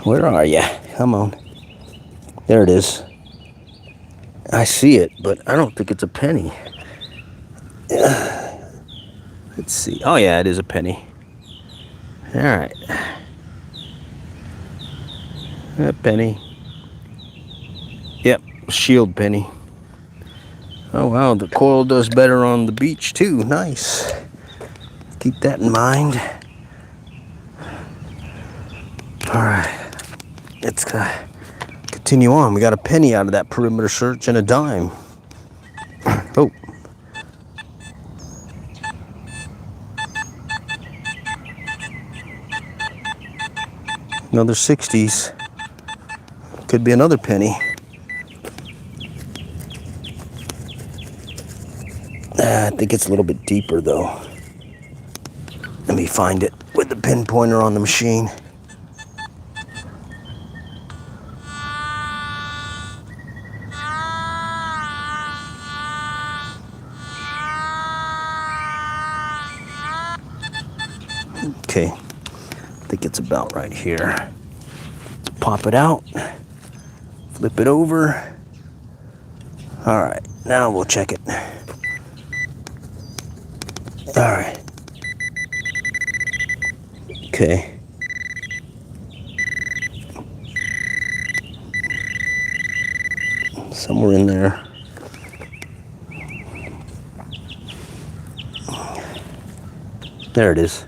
Where are you? Come on. There it is. I see it, but I don't think it's a penny. Let's see. Oh yeah, it is a penny. All right. A penny. Yep, shield penny. Oh wow, the coil does better on the beach too. Nice. Keep that in mind. All right, let's continue on. We got a penny out of that perimeter search and a dime. Oh. Another 60s. Could be another penny. I think it's a little bit deeper though. Let me find it with the pinpointer on the machine. Okay, I think it's about right here. Let's pop it out, flip it over. All right, now we'll check it. All right. Okay. Somewhere in there. There it is.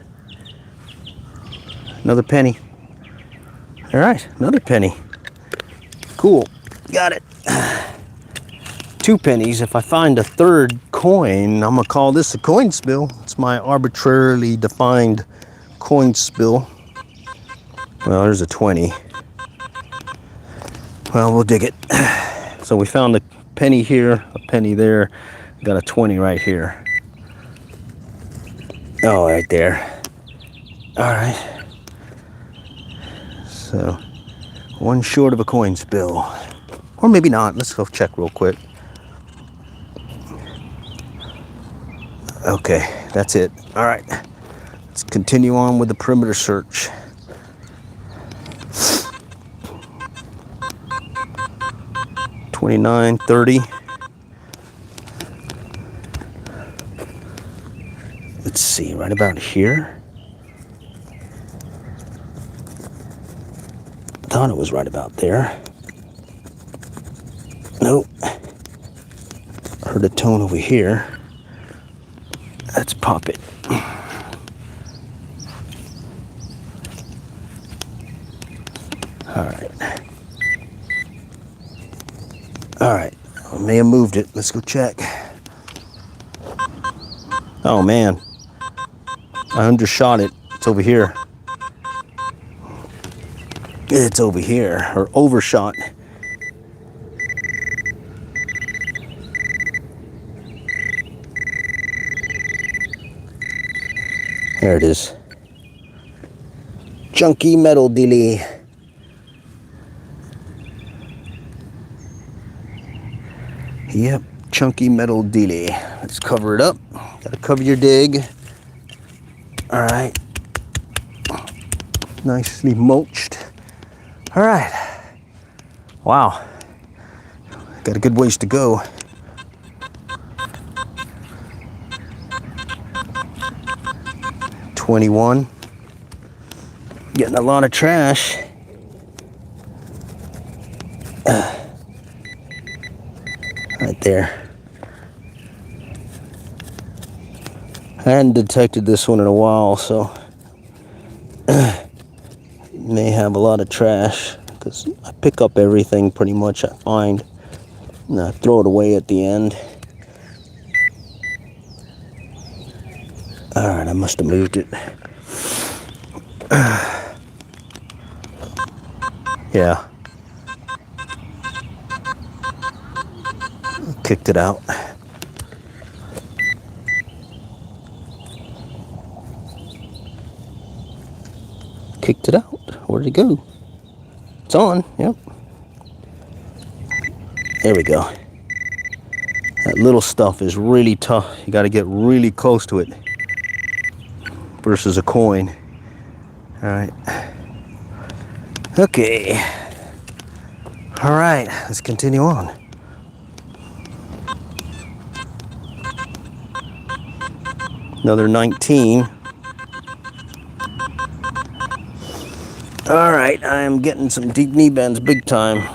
Another penny. All right, another penny. Cool, got it. 2 pennies. If I find a third coin, I'm gonna call this a coin spill. It's my arbitrarily defined coin spill. Well, there's a 20. Well, we'll dig it. So we found a penny here, a penny there, got a 20 right here. Oh, right there. All right. So, one short of a coin spill. Or maybe not. Let's go check real quick. Okay, that's it. All right. Let's continue on with the perimeter search. $29, $30. Let's see, right about here. Thought it was right about there. Nope. Heard a tone over here. Let's pop it. All right. All right. I may have moved it. Let's go check. Oh man. I undershot it. It's over here. It's over here, or overshot. There it is. Chunky metal dilly. Yep, chunky metal dilly. Let's cover it up. Gotta cover your dig. All right. Nicely mulched. All right. Wow. Got a good ways to go. $21. Getting a lot of trash. Right there. I hadn't detected this one in a while, so may have a lot of trash because I pick up everything pretty much I find and I throw it away at the end. All right, I must have moved it. Yeah. Kicked it out. Kicked it out. Where'd it go? It's on. Yep. There we go. That little stuff is really tough. You got to get really close to it versus a coin. All right. Okay. All right. Let's continue on. Another 19. All right, I am getting some deep knee bends big time.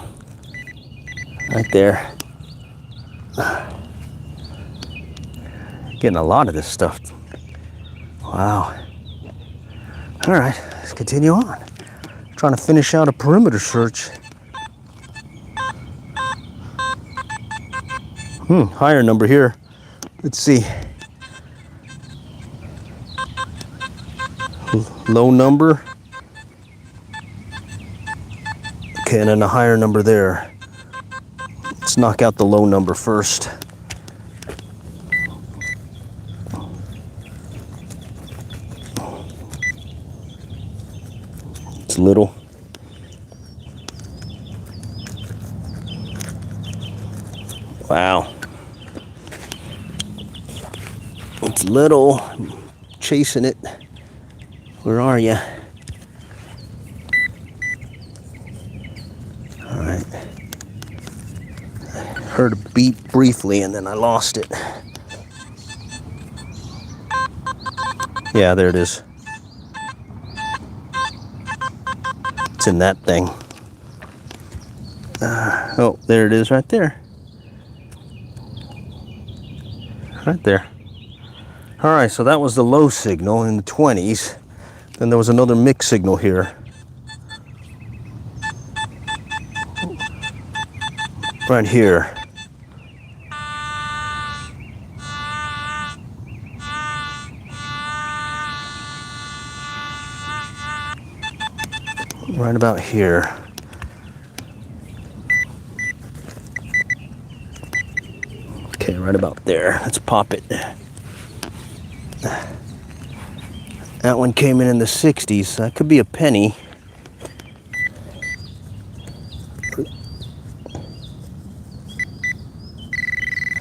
Right there. Getting a lot of this stuff. Wow. All right, let's continue on. Trying to finish out a perimeter search. Higher number here. Let's see. Low number. Okay, and then a higher number there. Let's knock out the low number first. It's little. Wow. It's little. I'm chasing it. Where are you? All right. Heard a beep briefly and then I lost it. Yeah, there it is. It's in that thing. Oh, there it is right there. Right there. All right, so that was the low signal in the 20s. Then there was another mixed signal here. Right here. Right about here. Okay, right about there. Let's pop it. That one came in the 60s. That could be a penny.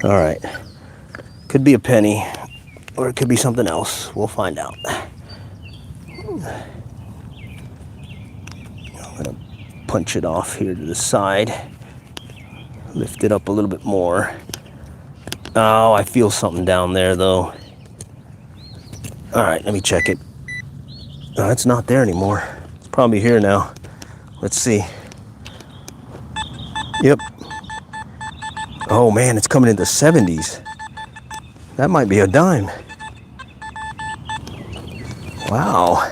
All right. Could be a penny, or it could be something else. We'll find out. I'm gonna punch it off here to the side. Lift it up a little bit more. Oh, I feel something down there though. All right, let me check it. Oh, it's not there anymore. It's probably here now. Let's see. Yep. Oh man, it's coming into 70s. That might be a dime. Wow.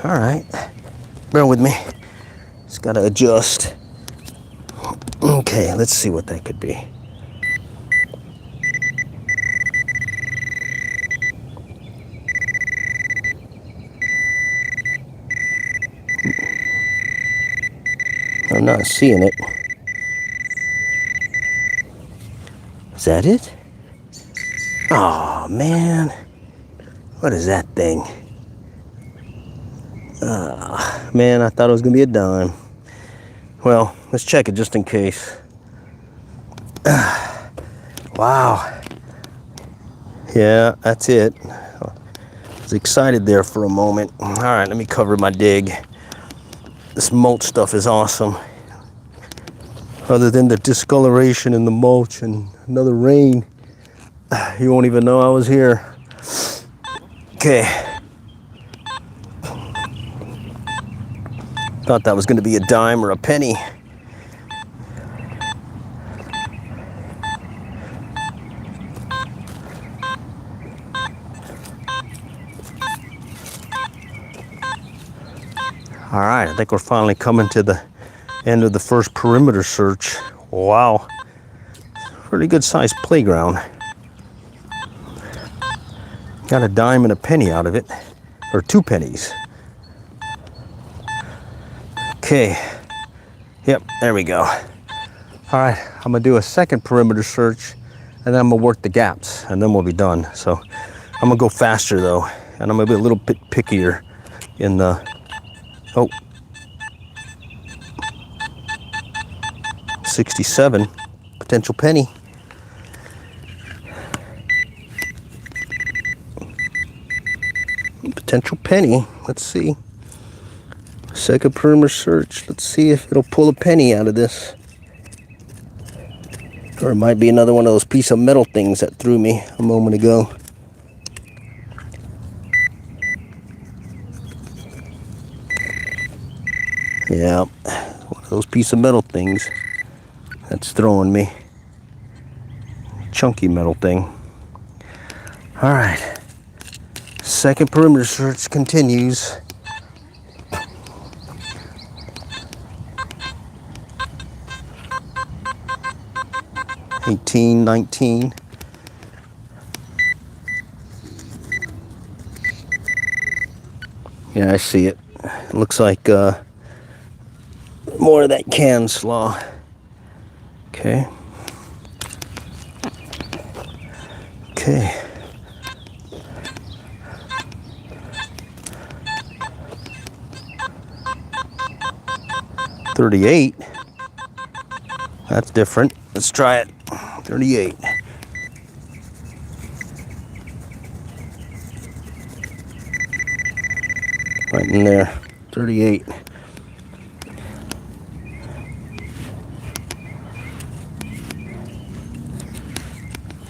All right. Bear with me. Just gotta adjust. Okay, let's see what that could be. I'm not seeing it. Is that it? Oh man. What is that thing? Man, I thought it was gonna be a dime. Well, let's check it just in case. Wow. Yeah, that's it. I was excited there for a moment. All right, let me cover my dig. This mulch stuff is awesome. Other than the discoloration in the mulch and another rain, you won't even know I was here. Okay. Thought that was going to be a dime or a penny. All right, I think we're finally coming to the end of the first perimeter search. Wow. Pretty good sized playground. Got a dime and a penny out of it, or 2 pennies. Okay. Yep, there we go. All right, I'm gonna do a second perimeter search and then I'm gonna work the gaps and then we'll be done. So I'm gonna go faster though, and I'm gonna be a little bit pickier in the, oh, 67, potential penny. Potential penny, let's see. Second perimeter search, let's see if it'll pull a penny out of this. Or it might be another one of those piece of metal things that threw me a moment ago. Yeah, one of those piece of metal things that's throwing me. Chunky metal thing. All right, second perimeter search continues. $18, $19. Yeah, I see it. It looks like more more of that can slaw. Okay. Okay. $38. That's different. Let's try it. 38. Right in there. 38.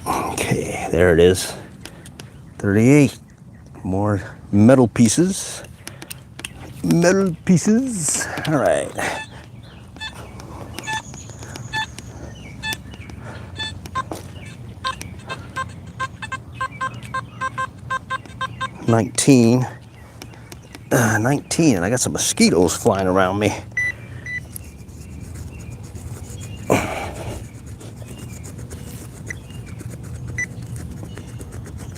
Okay, there it is. 38. More metal pieces. Metal pieces. All right. $19. 19, and I got some mosquitoes flying around me.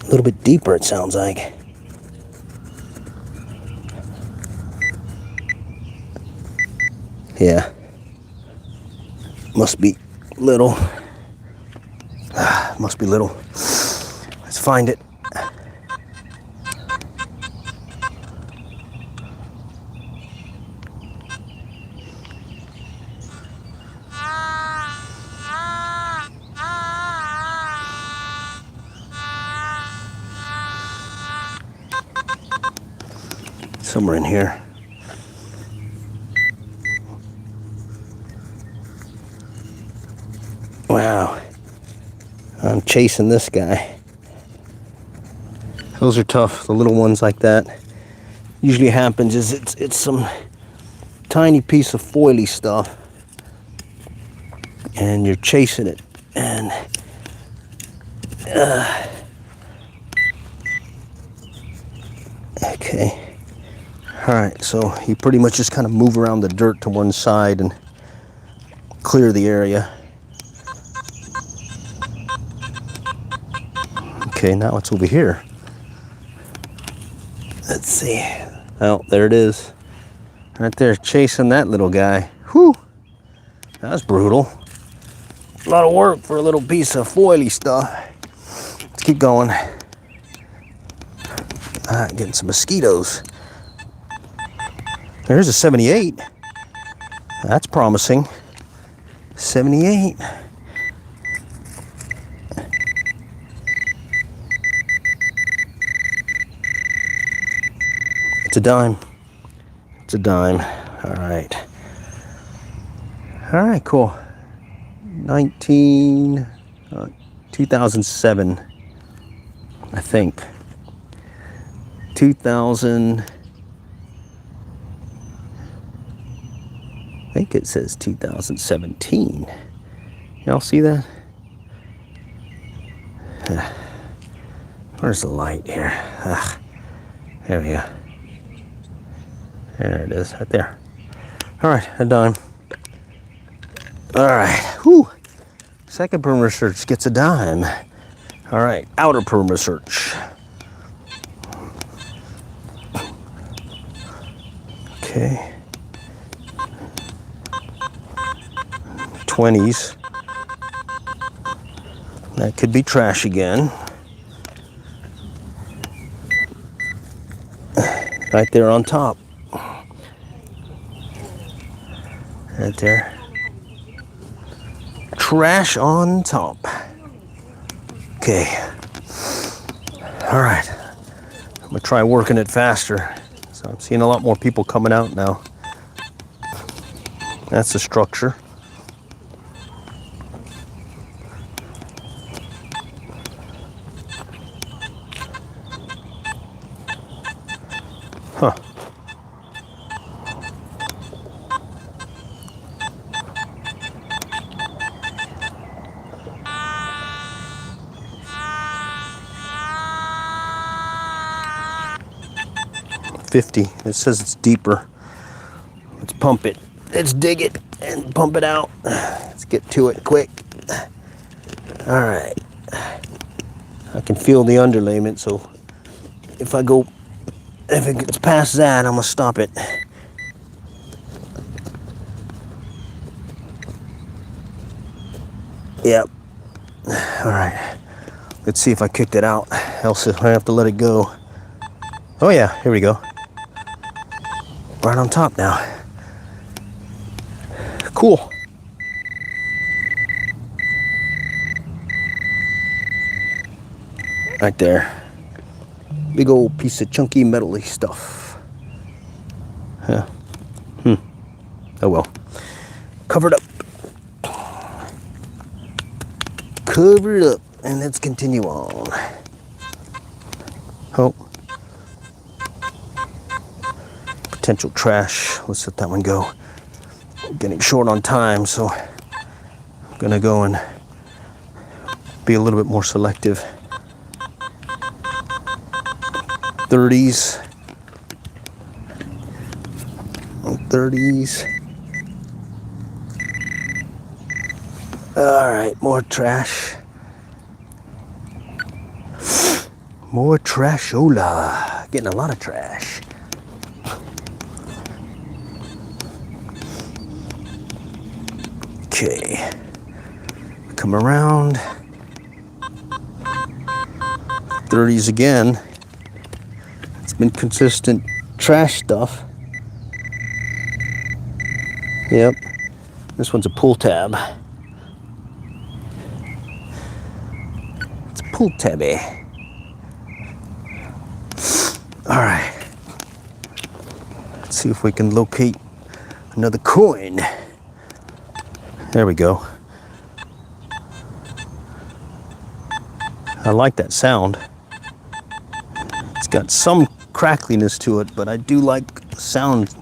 A little bit deeper, it sounds like. Yeah. Must be little. Must be little. Let's find it. Somewhere in here. Wow. I'm chasing this guy. Those are tough, the little ones like that. Usually happens is it's some tiny piece of foily stuff. And you're chasing it. And okay. Alright, so you pretty much just kind of move around the dirt to one side and clear the area. Okay, now it's over here. Let's see. Oh, there it is. Right there, chasing that little guy. Whew. That was brutal. A lot of work for a little piece of foily stuff. Let's keep going. Getting some mosquitoes. There's a 78. That's promising. 78. It's a dime. It's a dime. All right. All right, cool. 2007, I think. 2000. I think it says 2017. Y'all see that? Where's the light here? There we go. There it is, right there. All right, a dime. All right, whew. Second perm research gets a dime. All right, outer perm research. Okay. 20s. That could be trash again. Right there on top. Right there. Trash on top. Okay. All right. I'm gonna try working it faster. So I'm seeing a lot more people coming out now. That's the structure. Huh. $50. It says it's deeper. Let's pump it. Let's dig it and pump it out. Let's get to it quick. All right. I can feel the underlayment, so if it gets past that, I'm gonna stop it. Yep. All right. Let's see if I kicked it out. Else I have to let it go. Oh yeah, here we go. Right on top now. Cool. Right there. Big old piece of chunky metally stuff. Yeah. Oh well. Covered up. Covered up. And let's continue on. Oh. Potential trash. Let's let that one go. Getting short on time, so I'm gonna go and be a little bit more selective. 30s. 30s. All right, more trash. More trashola. Getting a lot of trash. Okay. Come around. 30s again. It's been consistent trash stuff. Yep. This one's a pull tab. It's a pull tabby. All right. Let's see if we can locate another coin. There we go. I like that sound. It's got some crackliness to it, but I do like the sound.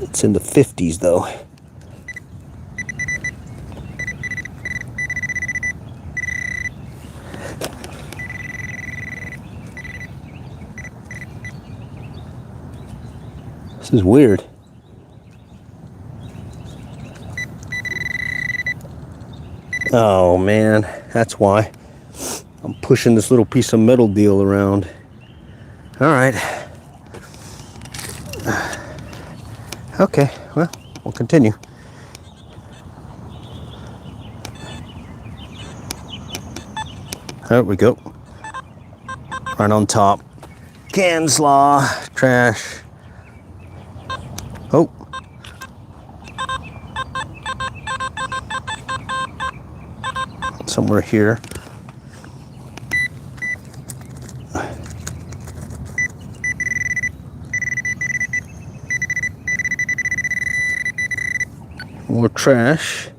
It's in the 50s though. This is weird. Oh man, that's why. I'm pushing this little piece of metal deal around. All right. Okay, well, we'll continue. There we go. Right on top. Can slaw, trash. Oh. Somewhere here. More trash.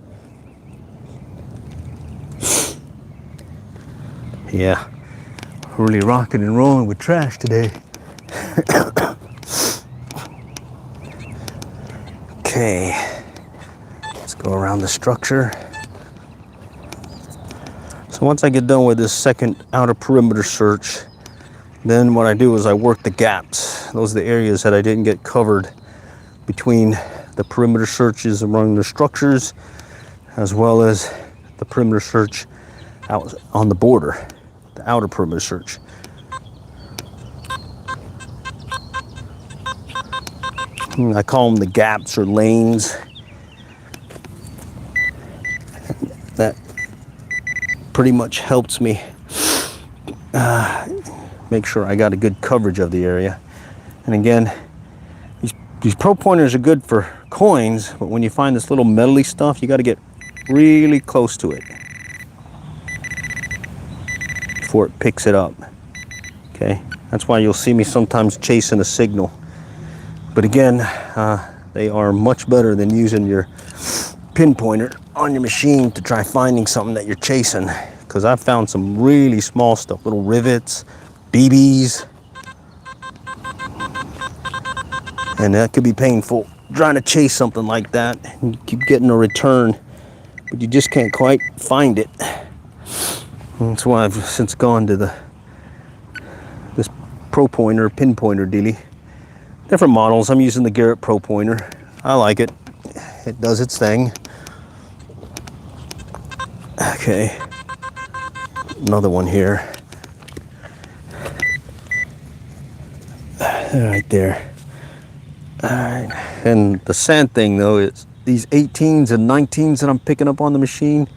Yeah, really rocking and rolling with trash today. Okay, let's go around the structure. So once I get done with this second outer perimeter search, then what I do is I work the gaps. Those are the areas that I didn't get covered between the perimeter searches among the structures, as well as the perimeter search out on the border, the outer perimeter search. I call them the gaps or lanes. That pretty much helps me make sure I got a good coverage of the area. And again, these pro pointers are good for coins, but when you find this little metally stuff, you got to get really close to it before it picks it up. Okay, that's why you'll see me sometimes chasing a signal. But again, they are much better than using your pinpointer on your machine to try finding something that you're chasing, because I've found some really small stuff, little rivets, BBs, and that could be painful trying to chase something like that. And you keep getting a return, but you just can't quite find it. And that's why I've since gone to this pro pointer, pinpointer dealie. Different models. I'm using the Garrett Pro Pointer. I like it. It does its thing. Okay. Another one here. Right there. All right. And the sad thing though is these 18s and 19s that I'm picking up on the machine,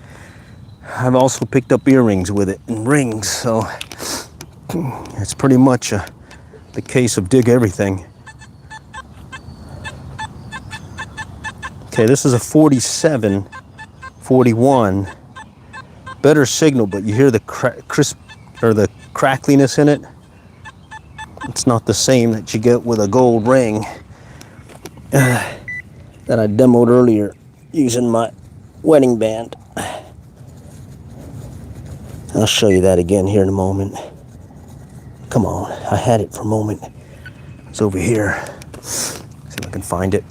I've also picked up earrings with it and rings, so it's pretty much the case of dig everything. Okay, this is a 47, 41. Better signal, but you hear the crisp or the crackliness in it. It's not the same that you get with a gold ring that I demoed earlier using my wedding band. I'll show you that again here in a moment. Come on, I had it for a moment. It's over here. See if I can find it.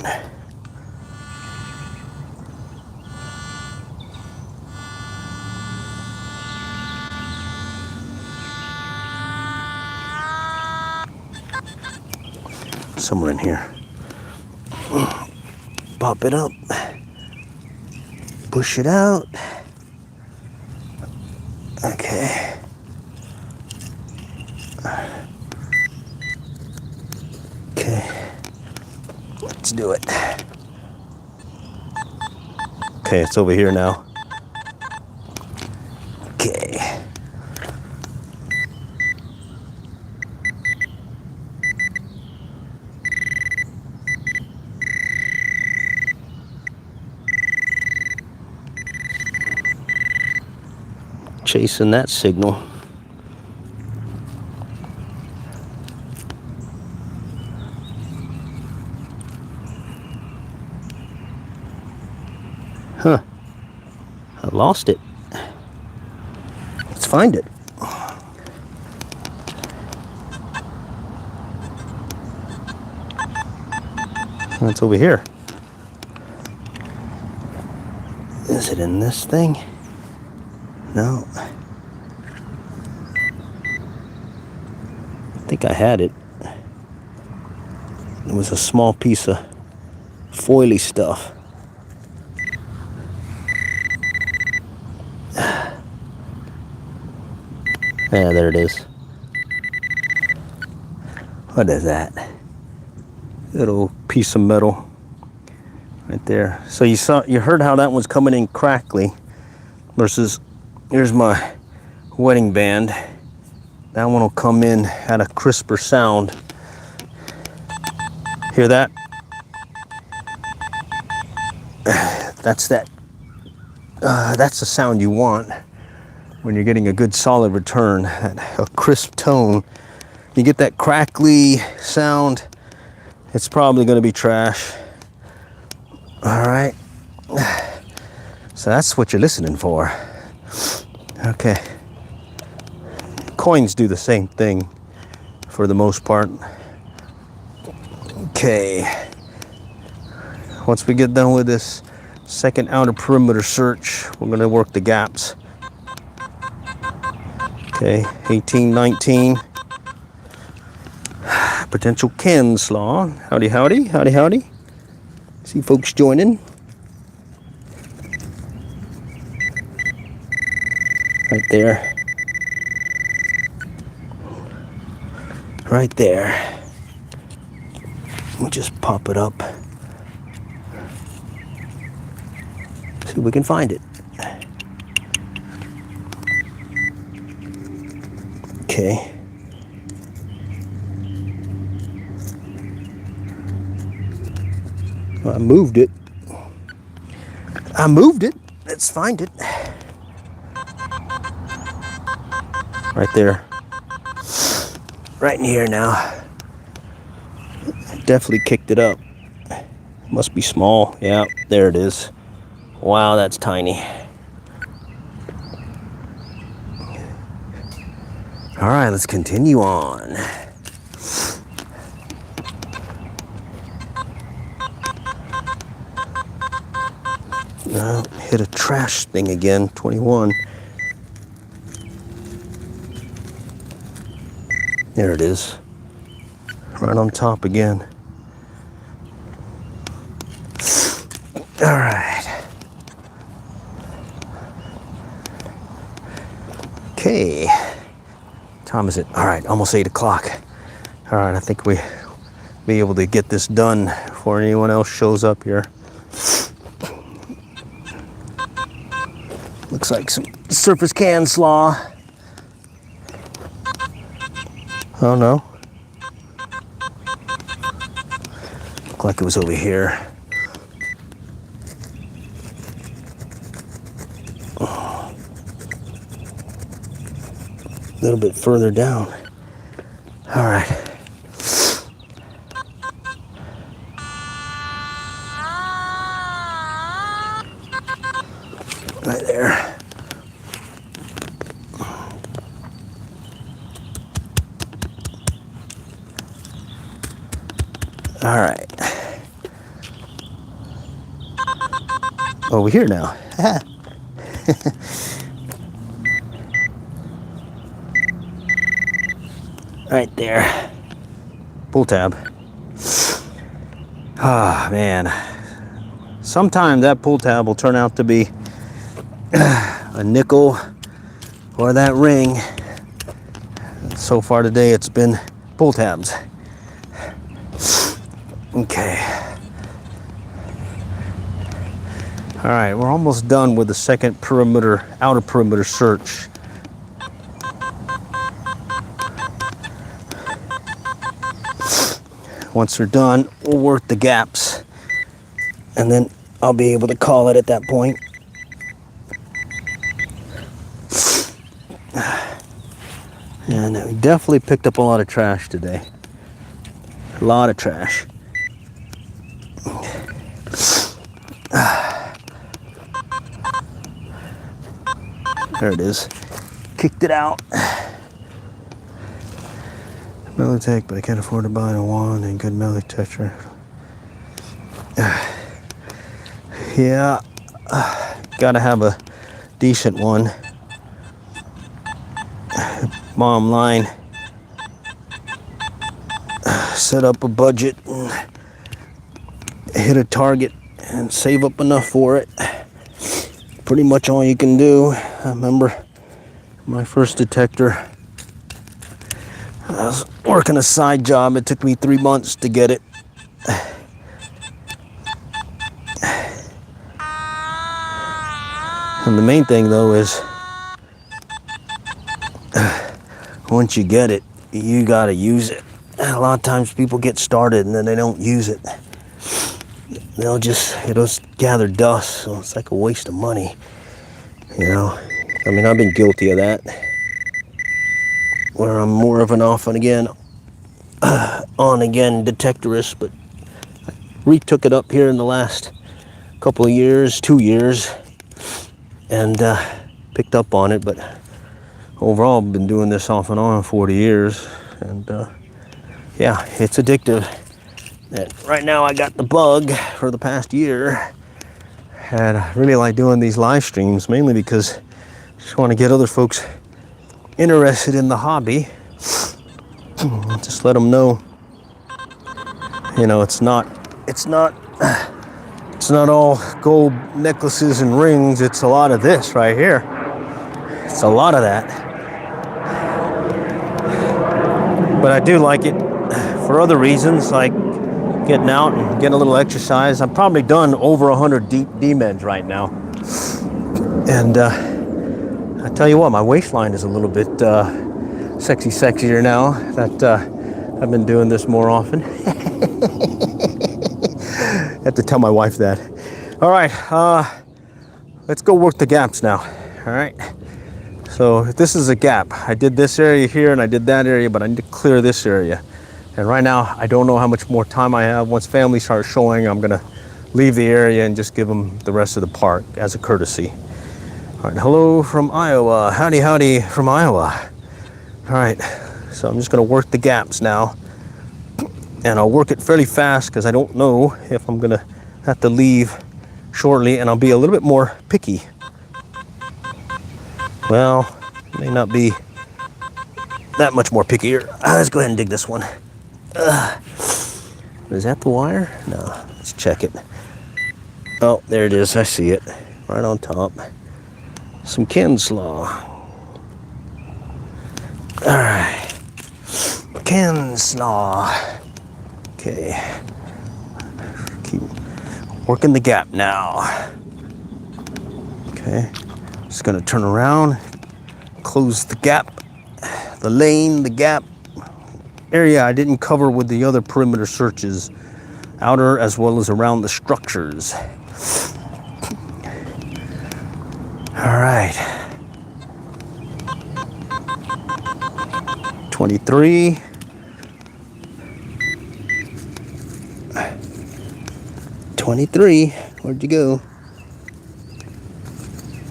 Somewhere in here. Pop it up. Push it out. Okay. Okay. Let's do it. Okay, it's over here now. Okay. Chasing that signal. Huh. I lost it. Let's find it. It's over here. Is it in this thing? No. I think I had it. It was a small piece of foily stuff. Yeah, there it is. What is that? Little piece of metal right there. So you heard how that one's coming in crackly versus here's my wedding band. That one will come in at a crisper sound. Hear that? That's the sound you want when you're getting a good solid return, a crisp tone. You get that crackly sound, it's probably going to be trash. All right. So that's what you're listening for. Okay. Coins do the same thing for the most part. Okay. Once we get done with this second outer perimeter search, we're going to work the gaps. Okay, 18, 19. Potential can slaw. Howdy, howdy, howdy, howdy. See folks joining. Right there. Right there. We'll just pop it up. See if we can find it. Okay. Well, I moved it. Let's find it. Right there. Right in here now. Definitely kicked it up. Must be small. Yeah, there it is. Wow, that's tiny. All right, let's continue on. Hit a trash thing again, 21. There it is. Right on top again. All right. Okay. Time is it? All right, almost 8 o'clock. All right, I think we'll be able to get this done before anyone else shows up here. Looks like some surface can slaw. Oh no. Looked like it was over here. A little bit further down. All right. Right there. All right. Over here now. Right there. Pull tab. Ah, man. Sometimes that pull tab will turn out to be a nickel or that ring. So far today it's been pull tabs. Okay. All right, we're almost done with the second perimeter, outer perimeter search. Once they're done, we'll work the gaps, and then I'll be able to call it at that point. And we definitely picked up a lot of trash today. A lot of trash. There it is. Kicked it out. Melotech, but I can't afford to buy a wand and good melodic texture. Yeah, gotta have a decent one. Bottom line, set up a budget and hit a target and save up enough for it. Pretty much all you can do. I remember my first detector, I was working a side job. It took me 3 months to get it. And the main thing though is once you get it, you gotta use it. A lot of times people get started and then they don't use it. It'll just gather dust, so it's like a waste of money. You know, I mean, I've been guilty of that. Where I'm more of an off and again, on again detectorist, but I retook it up here in the last couple of years, 2 years, and picked up on it. But overall, I've been doing this off and on 40 years, and yeah, it's addictive. And right now, I got the bug for the past year, and I really like doing these live streams mainly because I just want to get other folks interested in the hobby. Just let them know, you know, it's not all gold necklaces and rings. It's a lot of this right here. It's a lot of that. But I do like it for other reasons, like getting out and getting a little exercise. I'm probably done over 100 D-meds right now. And I tell you what, my waistline is a little bit sexier now that I've been doing this more often. I have to tell my wife that. All right, let's go work the gaps now. All right. So this is a gap. I did this area here and I did that area, but I need to clear this area. And right now, I don't know how much more time I have. Once family starts showing, I'm gonna leave the area and just give them the rest of the park as a courtesy. All right, hello from Iowa. Howdy, howdy from Iowa. All right, so I'm just gonna work the gaps now. And I'll work it fairly fast because I don't know if I'm gonna have to leave shortly, and I'll be a little bit more picky. Well, may not be that much more pickier. Let's go ahead and dig this one. Is that the wire? No, let's check it. Oh, there it is, I see it, right on top. Some kinslaw. All right, kinslaw. Okay, keep working the gap now. Okay, Just gonna turn around, close the gap, the lane, the gap area I didn't cover with the other perimeter searches, outer as well as around the structures. All right. 23. 23. Where'd you go?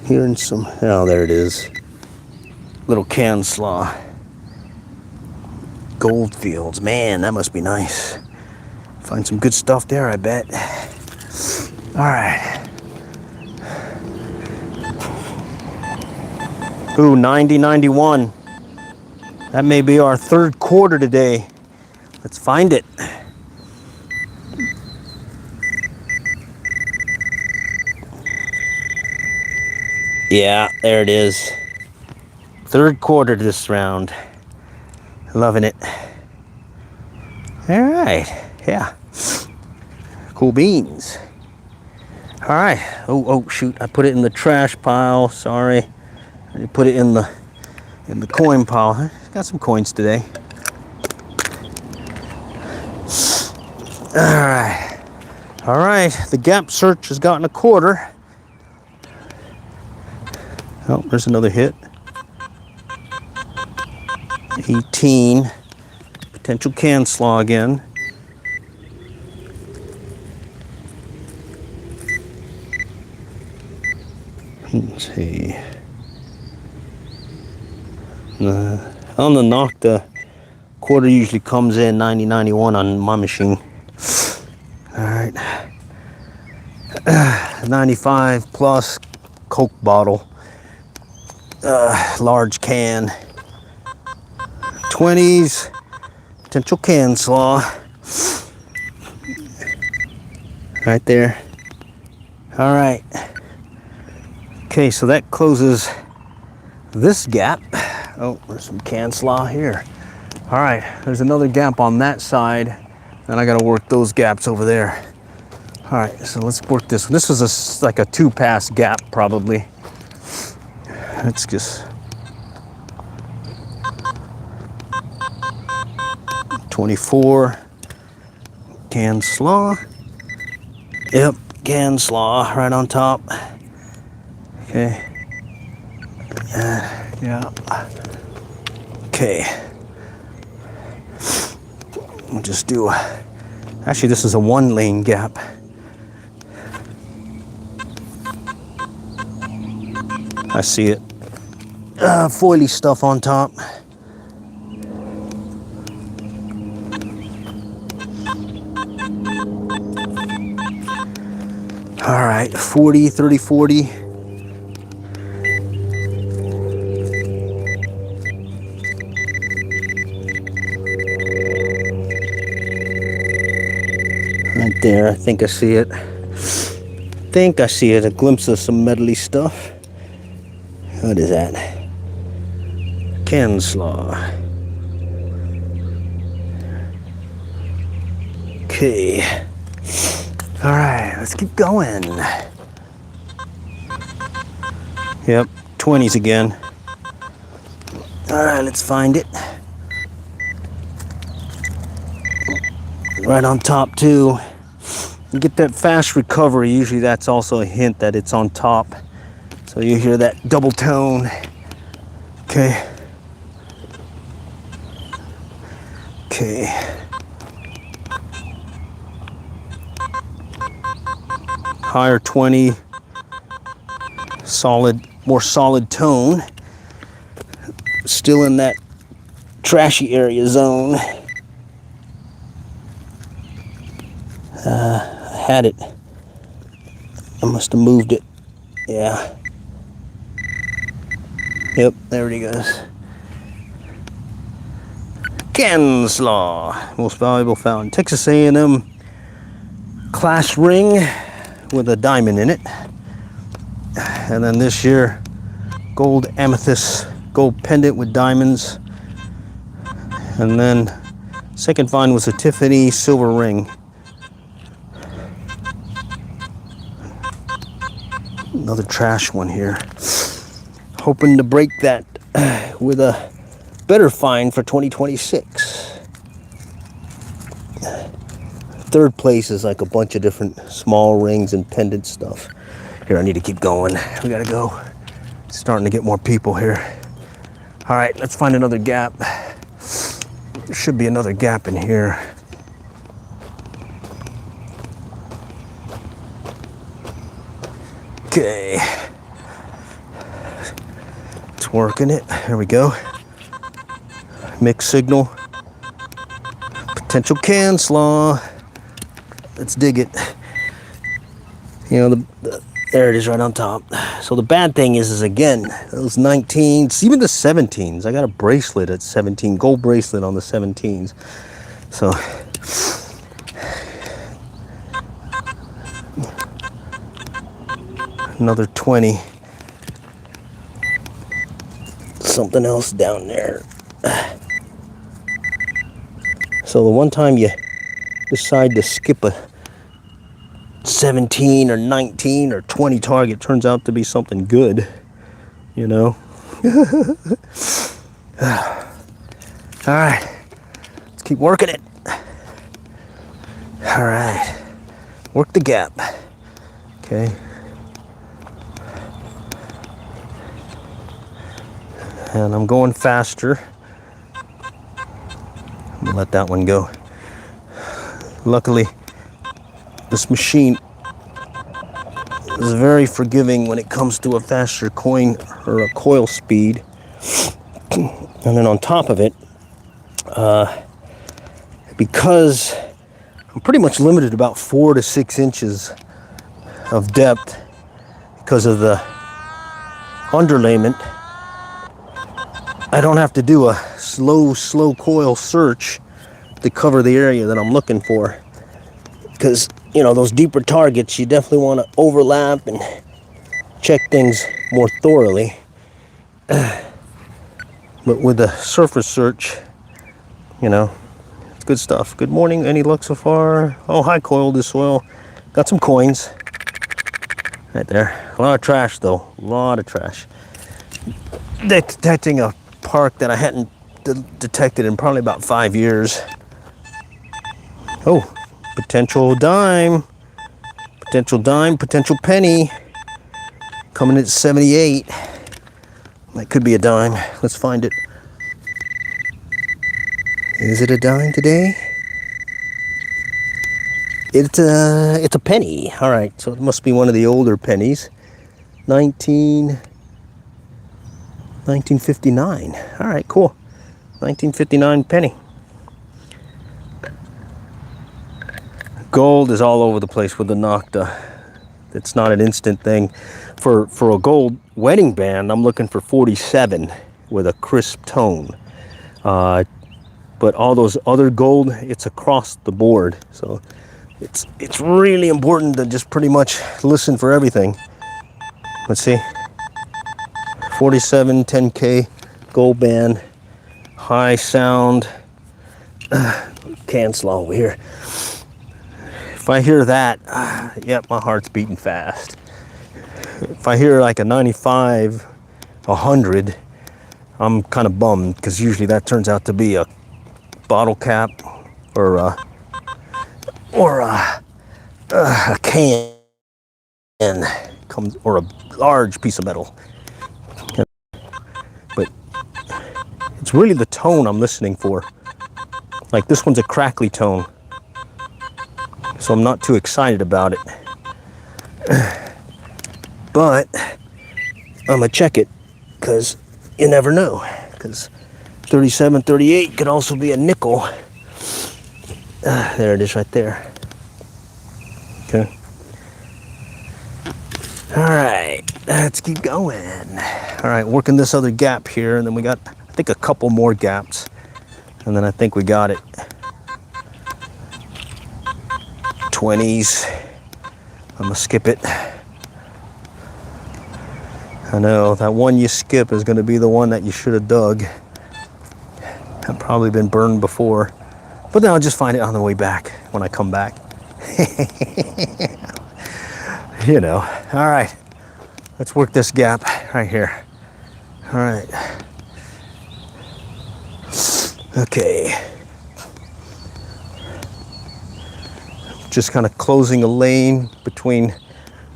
Hearing some. Oh, there it is. Little can slaw. Goldfields. Man, that must be nice. Find some good stuff there, I bet. All right. Ooh, 90, 91. That may be our third quarter today. Let's find it. Yeah, there it is. Third quarter this round. Loving it. All right, yeah. Cool beans. All right. Oh, shoot! I put it in the trash pile. Sorry. I put it in the coin pile. I got some coins today. All right. The gap search has gotten a quarter. Oh, there's another hit. 18. Potential can slaw again. Let's see. On the knock, the quarter usually comes in 90, 91 on my machine. All right. 95 plus Coke bottle. Large can. 20s. Potential can slaw. Right there. All right. Okay, so that closes this gap. Oh, there's some can slaw here. All right, there's another gap on that side, and I gotta work those gaps over there. All right, so let's work this one. This is like a 2-pass gap, probably. Let's just... 24. Can slaw. Yep, can slaw right on top. Okay. Yeah. Okay. We'll just do. Actually, this is a 1-lane gap. I see it. Foily stuff on top. All right, 40, 30, 40. Right there, I think I see it. A glimpse of some metally stuff. What is that? Can slaw. Okay. All right, let's keep going. Yep, 20s again. All right, let's find it. Right on top too. You get that fast recovery. Usually that's also a hint that it's on top. So you hear that double tone. Okay. Okay. Higher 20. Solid, more solid tone. Still in that trashy area zone. I had it. I must have moved it. Yeah. Yep, there he goes. Can slaw. Most valuable found. Texas A&M class ring with a diamond in it. And then this year, gold amethyst, gold pendant with diamonds. And then second find was a Tiffany silver ring. Another trash one here. hoping to break that with a better find for 2026. Third place is like a bunch of different small rings and pendant stuff. Here, I need to keep going. We gotta go. It's starting to get more people here. All right, let's find another gap. There should be another gap in here. Okay. It's working it. There we go. Mixed signal. Potential can slaw. Let's dig it. You know, there it is right on top. So the bad thing is again, those 19s, even the 17s. I got a bracelet at 17, gold bracelet on the 17s. So another 20. Something else down there. So the one time you decide to skip a 17 or 19 or 20 target, turns out to be something good, you know. All right, let's keep working it. All right, work the gap. Okay. And I'm going faster. I'm gonna let that one go. Luckily, this machine is very forgiving when it comes to a faster coin or a coil speed. And then on top of it, because I'm pretty much limited about 4 to 6 inches of depth because of the underlayment, I don't have to do a slow coil search to cover the area that I'm looking for. Because, you know, those deeper targets, you definitely want to overlap and check things more thoroughly. But with the surface search, you know, it's good stuff. Good morning. Any luck so far? Oh, high coil this oil. Got some coins. Right there. A lot of trash, though. A lot of trash. Detecting a park that I hadn't detected in probably about 5 years. Oh, potential dime, potential penny, coming in at 78. That could be a dime. Let's find it. Is it a dime today? It's a penny. All right, so it must be one of the older pennies. 1959. All right, cool. 1959 penny. Gold is all over the place with the Nocta. It's not an instant thing. For a gold wedding band, I'm looking for 47 with a crisp tone. But all those other gold, it's across the board. So it's really important to just pretty much listen for everything. Let's see. 47 10K gold band, high sound. Can slaw over here. If I hear that, yep, my heart's beating fast. If I hear like a 95, 100, I'm kind of bummed because usually that turns out to be a bottle cap or a can comes, or a large piece of metal. But it's really the tone I'm listening for. Like this one's a crackly tone, so I'm not too excited about it. But I'm gonna check it because you never know. Because 37, 38 could also be a nickel. There it is right there. Okay. All right, let's keep going. All right, working this other gap here, and then we got, I think, a couple more gaps, and then I think we got it. 20s. I'm gonna skip it. I know that one you skip is gonna be the one that you should have dug. I've probably been burned before, but then I'll just find it on the way back when I come back. You know. All right, let's work this gap right here. All right. Okay. Just kind of closing a lane between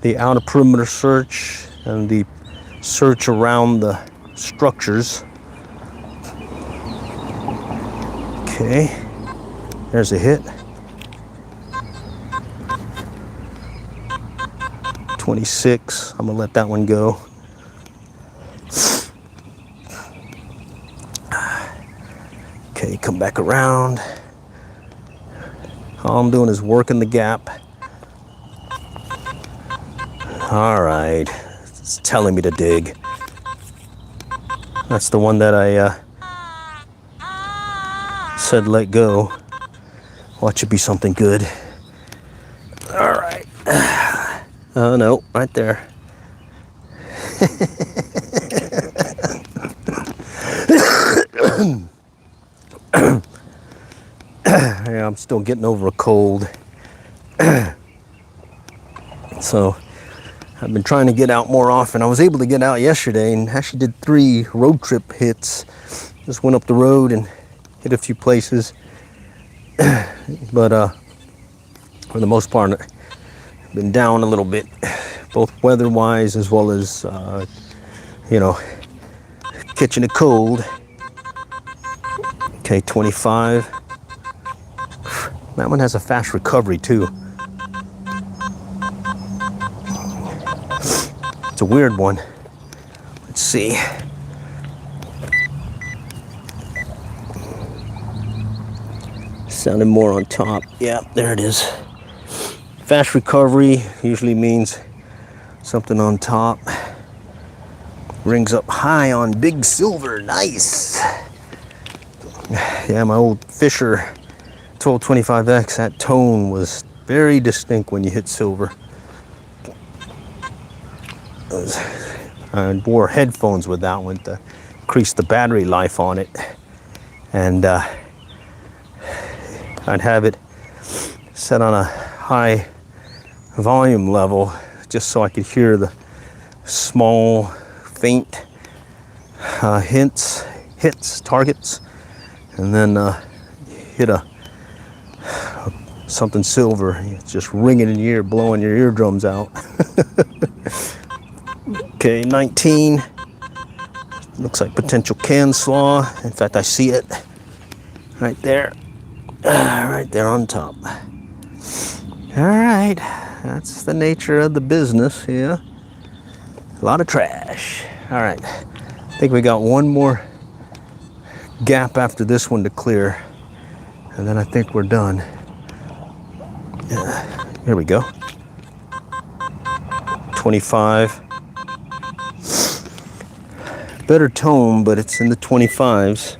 the outer perimeter search and the search around the structures. Okay. There's a hit. 26. I'm gonna let that one go. Okay, come back around. All I'm doing is working the gap. All right, it's telling me to dig. That's the one that I said let go. Watch it be something good. All right. Oh no, right there. Yeah, I'm still getting over a cold. So I've been trying to get out more often. I was able to get out yesterday and actually did 3 road trip hits. Just went up the road and hit a few places. But for the most part, I've been down a little bit, both weather-wise as well as, you know, catching a cold. Okay, 25. That one has a fast recovery too. It's a weird one. Let's see. Sounded more on top. Yeah, there it is. Fast recovery usually means something on top. Rings up high on big silver. Nice. Yeah, my old Fisher 1225X, that tone was very distinct when you hit silver. I wore headphones with that one to increase the battery life on it. And I'd have it set on a high volume level just so I could hear the small, faint hits, targets, and then hit something silver. It's just ringing in your ear, blowing your eardrums out. Okay, 19. Looks like potential can slaw. In fact, I see it right there. Right there on top. All right, that's the nature of the business here. A lot of trash. All right, I think we got one more gap after this one to clear, and then I think we're done. Here we go. 25. Better tone, but it's in the 25s.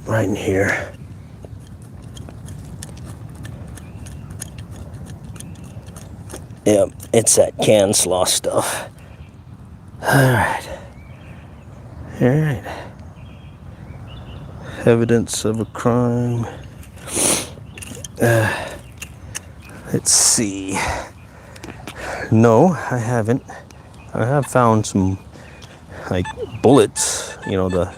Right in here. Yep, it's that can slaw stuff. Alright. Alright. Evidence of a crime. Let's see. No, I haven't. I have found some, like, bullets, you know, the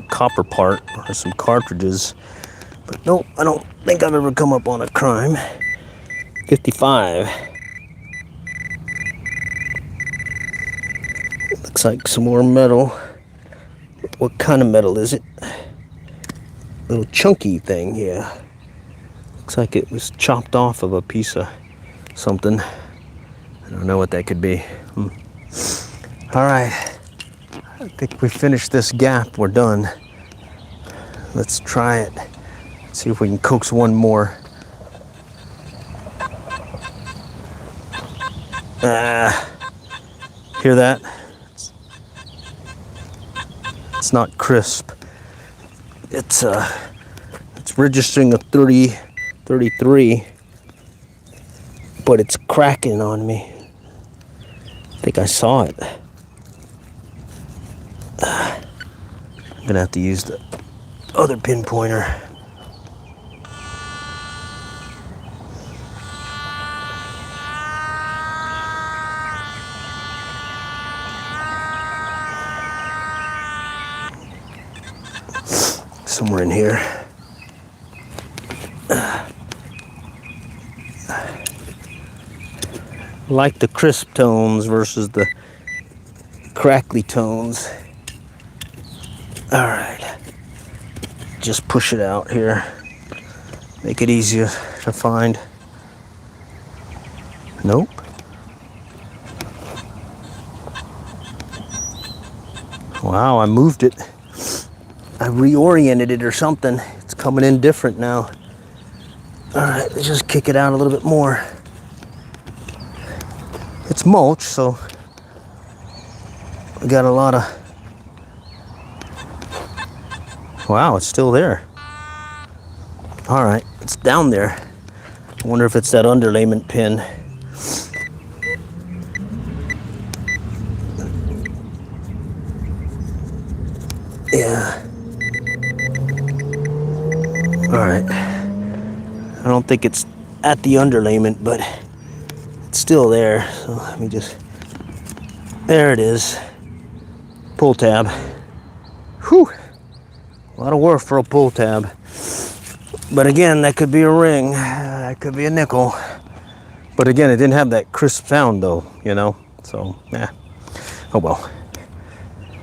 copper part, or some cartridges. But no, I don't think I've ever come up on a crime. 55. Looks like some more metal. What kind of metal is it? Little chunky thing, yeah. Looks like it was chopped off of a piece of something. I don't know what that could be. All right, I think we finished this gap. We're done. Let's try it. See if we can coax one more. Hear that? It's not crisp. It's registering a 30, 33, but it's cracking on me. I think I saw it. I'm gonna have to use the other pinpointer. Somewhere in here. Like the crisp tones versus the crackly tones. All right, just push it out here. Make it easier to find. Nope. Wow, I moved it. I reoriented it or something. It's coming in different now. All right, let's just kick it out a little bit more. It's mulch, so we got a lot of... Wow, it's still there. All right, it's down there. I wonder if it's that underlayment pin. Yeah. All right. I don't think it's at the underlayment, but it's still there. So let me just... There it is. Pull tab. Whew. A lot of work for a pull tab. But again, that could be a ring. That could be a nickel. But again, it didn't have that crisp sound though, you know? So, yeah. Oh well.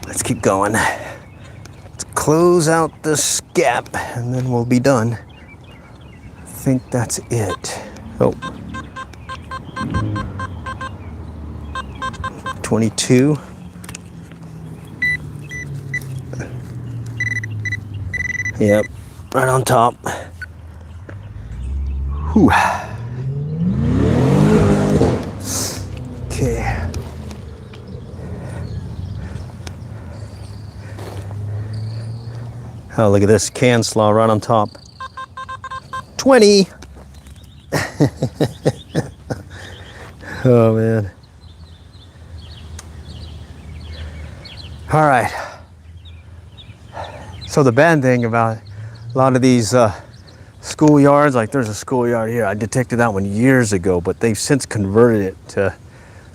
Let's keep going. Let's close out this gap and then we'll be done. I think that's it. Oh. 22. Yep, right on top. Whew. Okay. Oh, look at this can slaw right on top. 20. Oh, man. All right. So the bad thing about a lot of these schoolyards, like there's a schoolyard here, I detected that one years ago, but they've since converted it to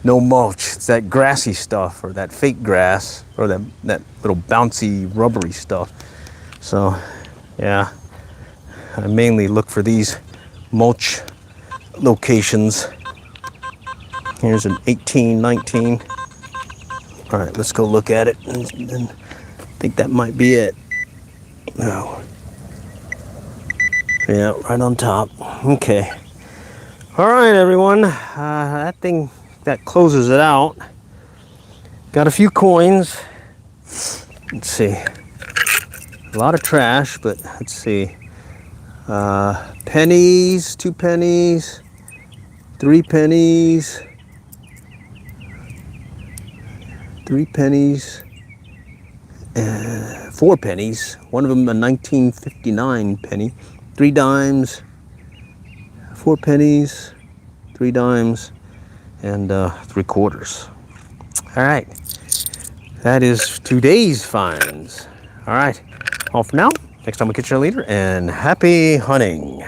no mulch. It's that grassy stuff or that fake grass or that little bouncy rubbery stuff. So yeah, I mainly look for these mulch locations. Here's an 18, 19. All right, let's go look at it and I think that might be it. No. Yeah, right on top. Okay. All right, everyone. That thing, that closes it out. Got a few coins. Let's see. A lot of trash, but let's see. Pennies, 2 pennies, 3 pennies, 3 pennies, 4 pennies. One of them a 1959 penny. 3 dimes, 4 pennies, 3 dimes, and 3 quarters. All right, that is today's finds. All right, all for now. Next time we catch you later, and happy hunting.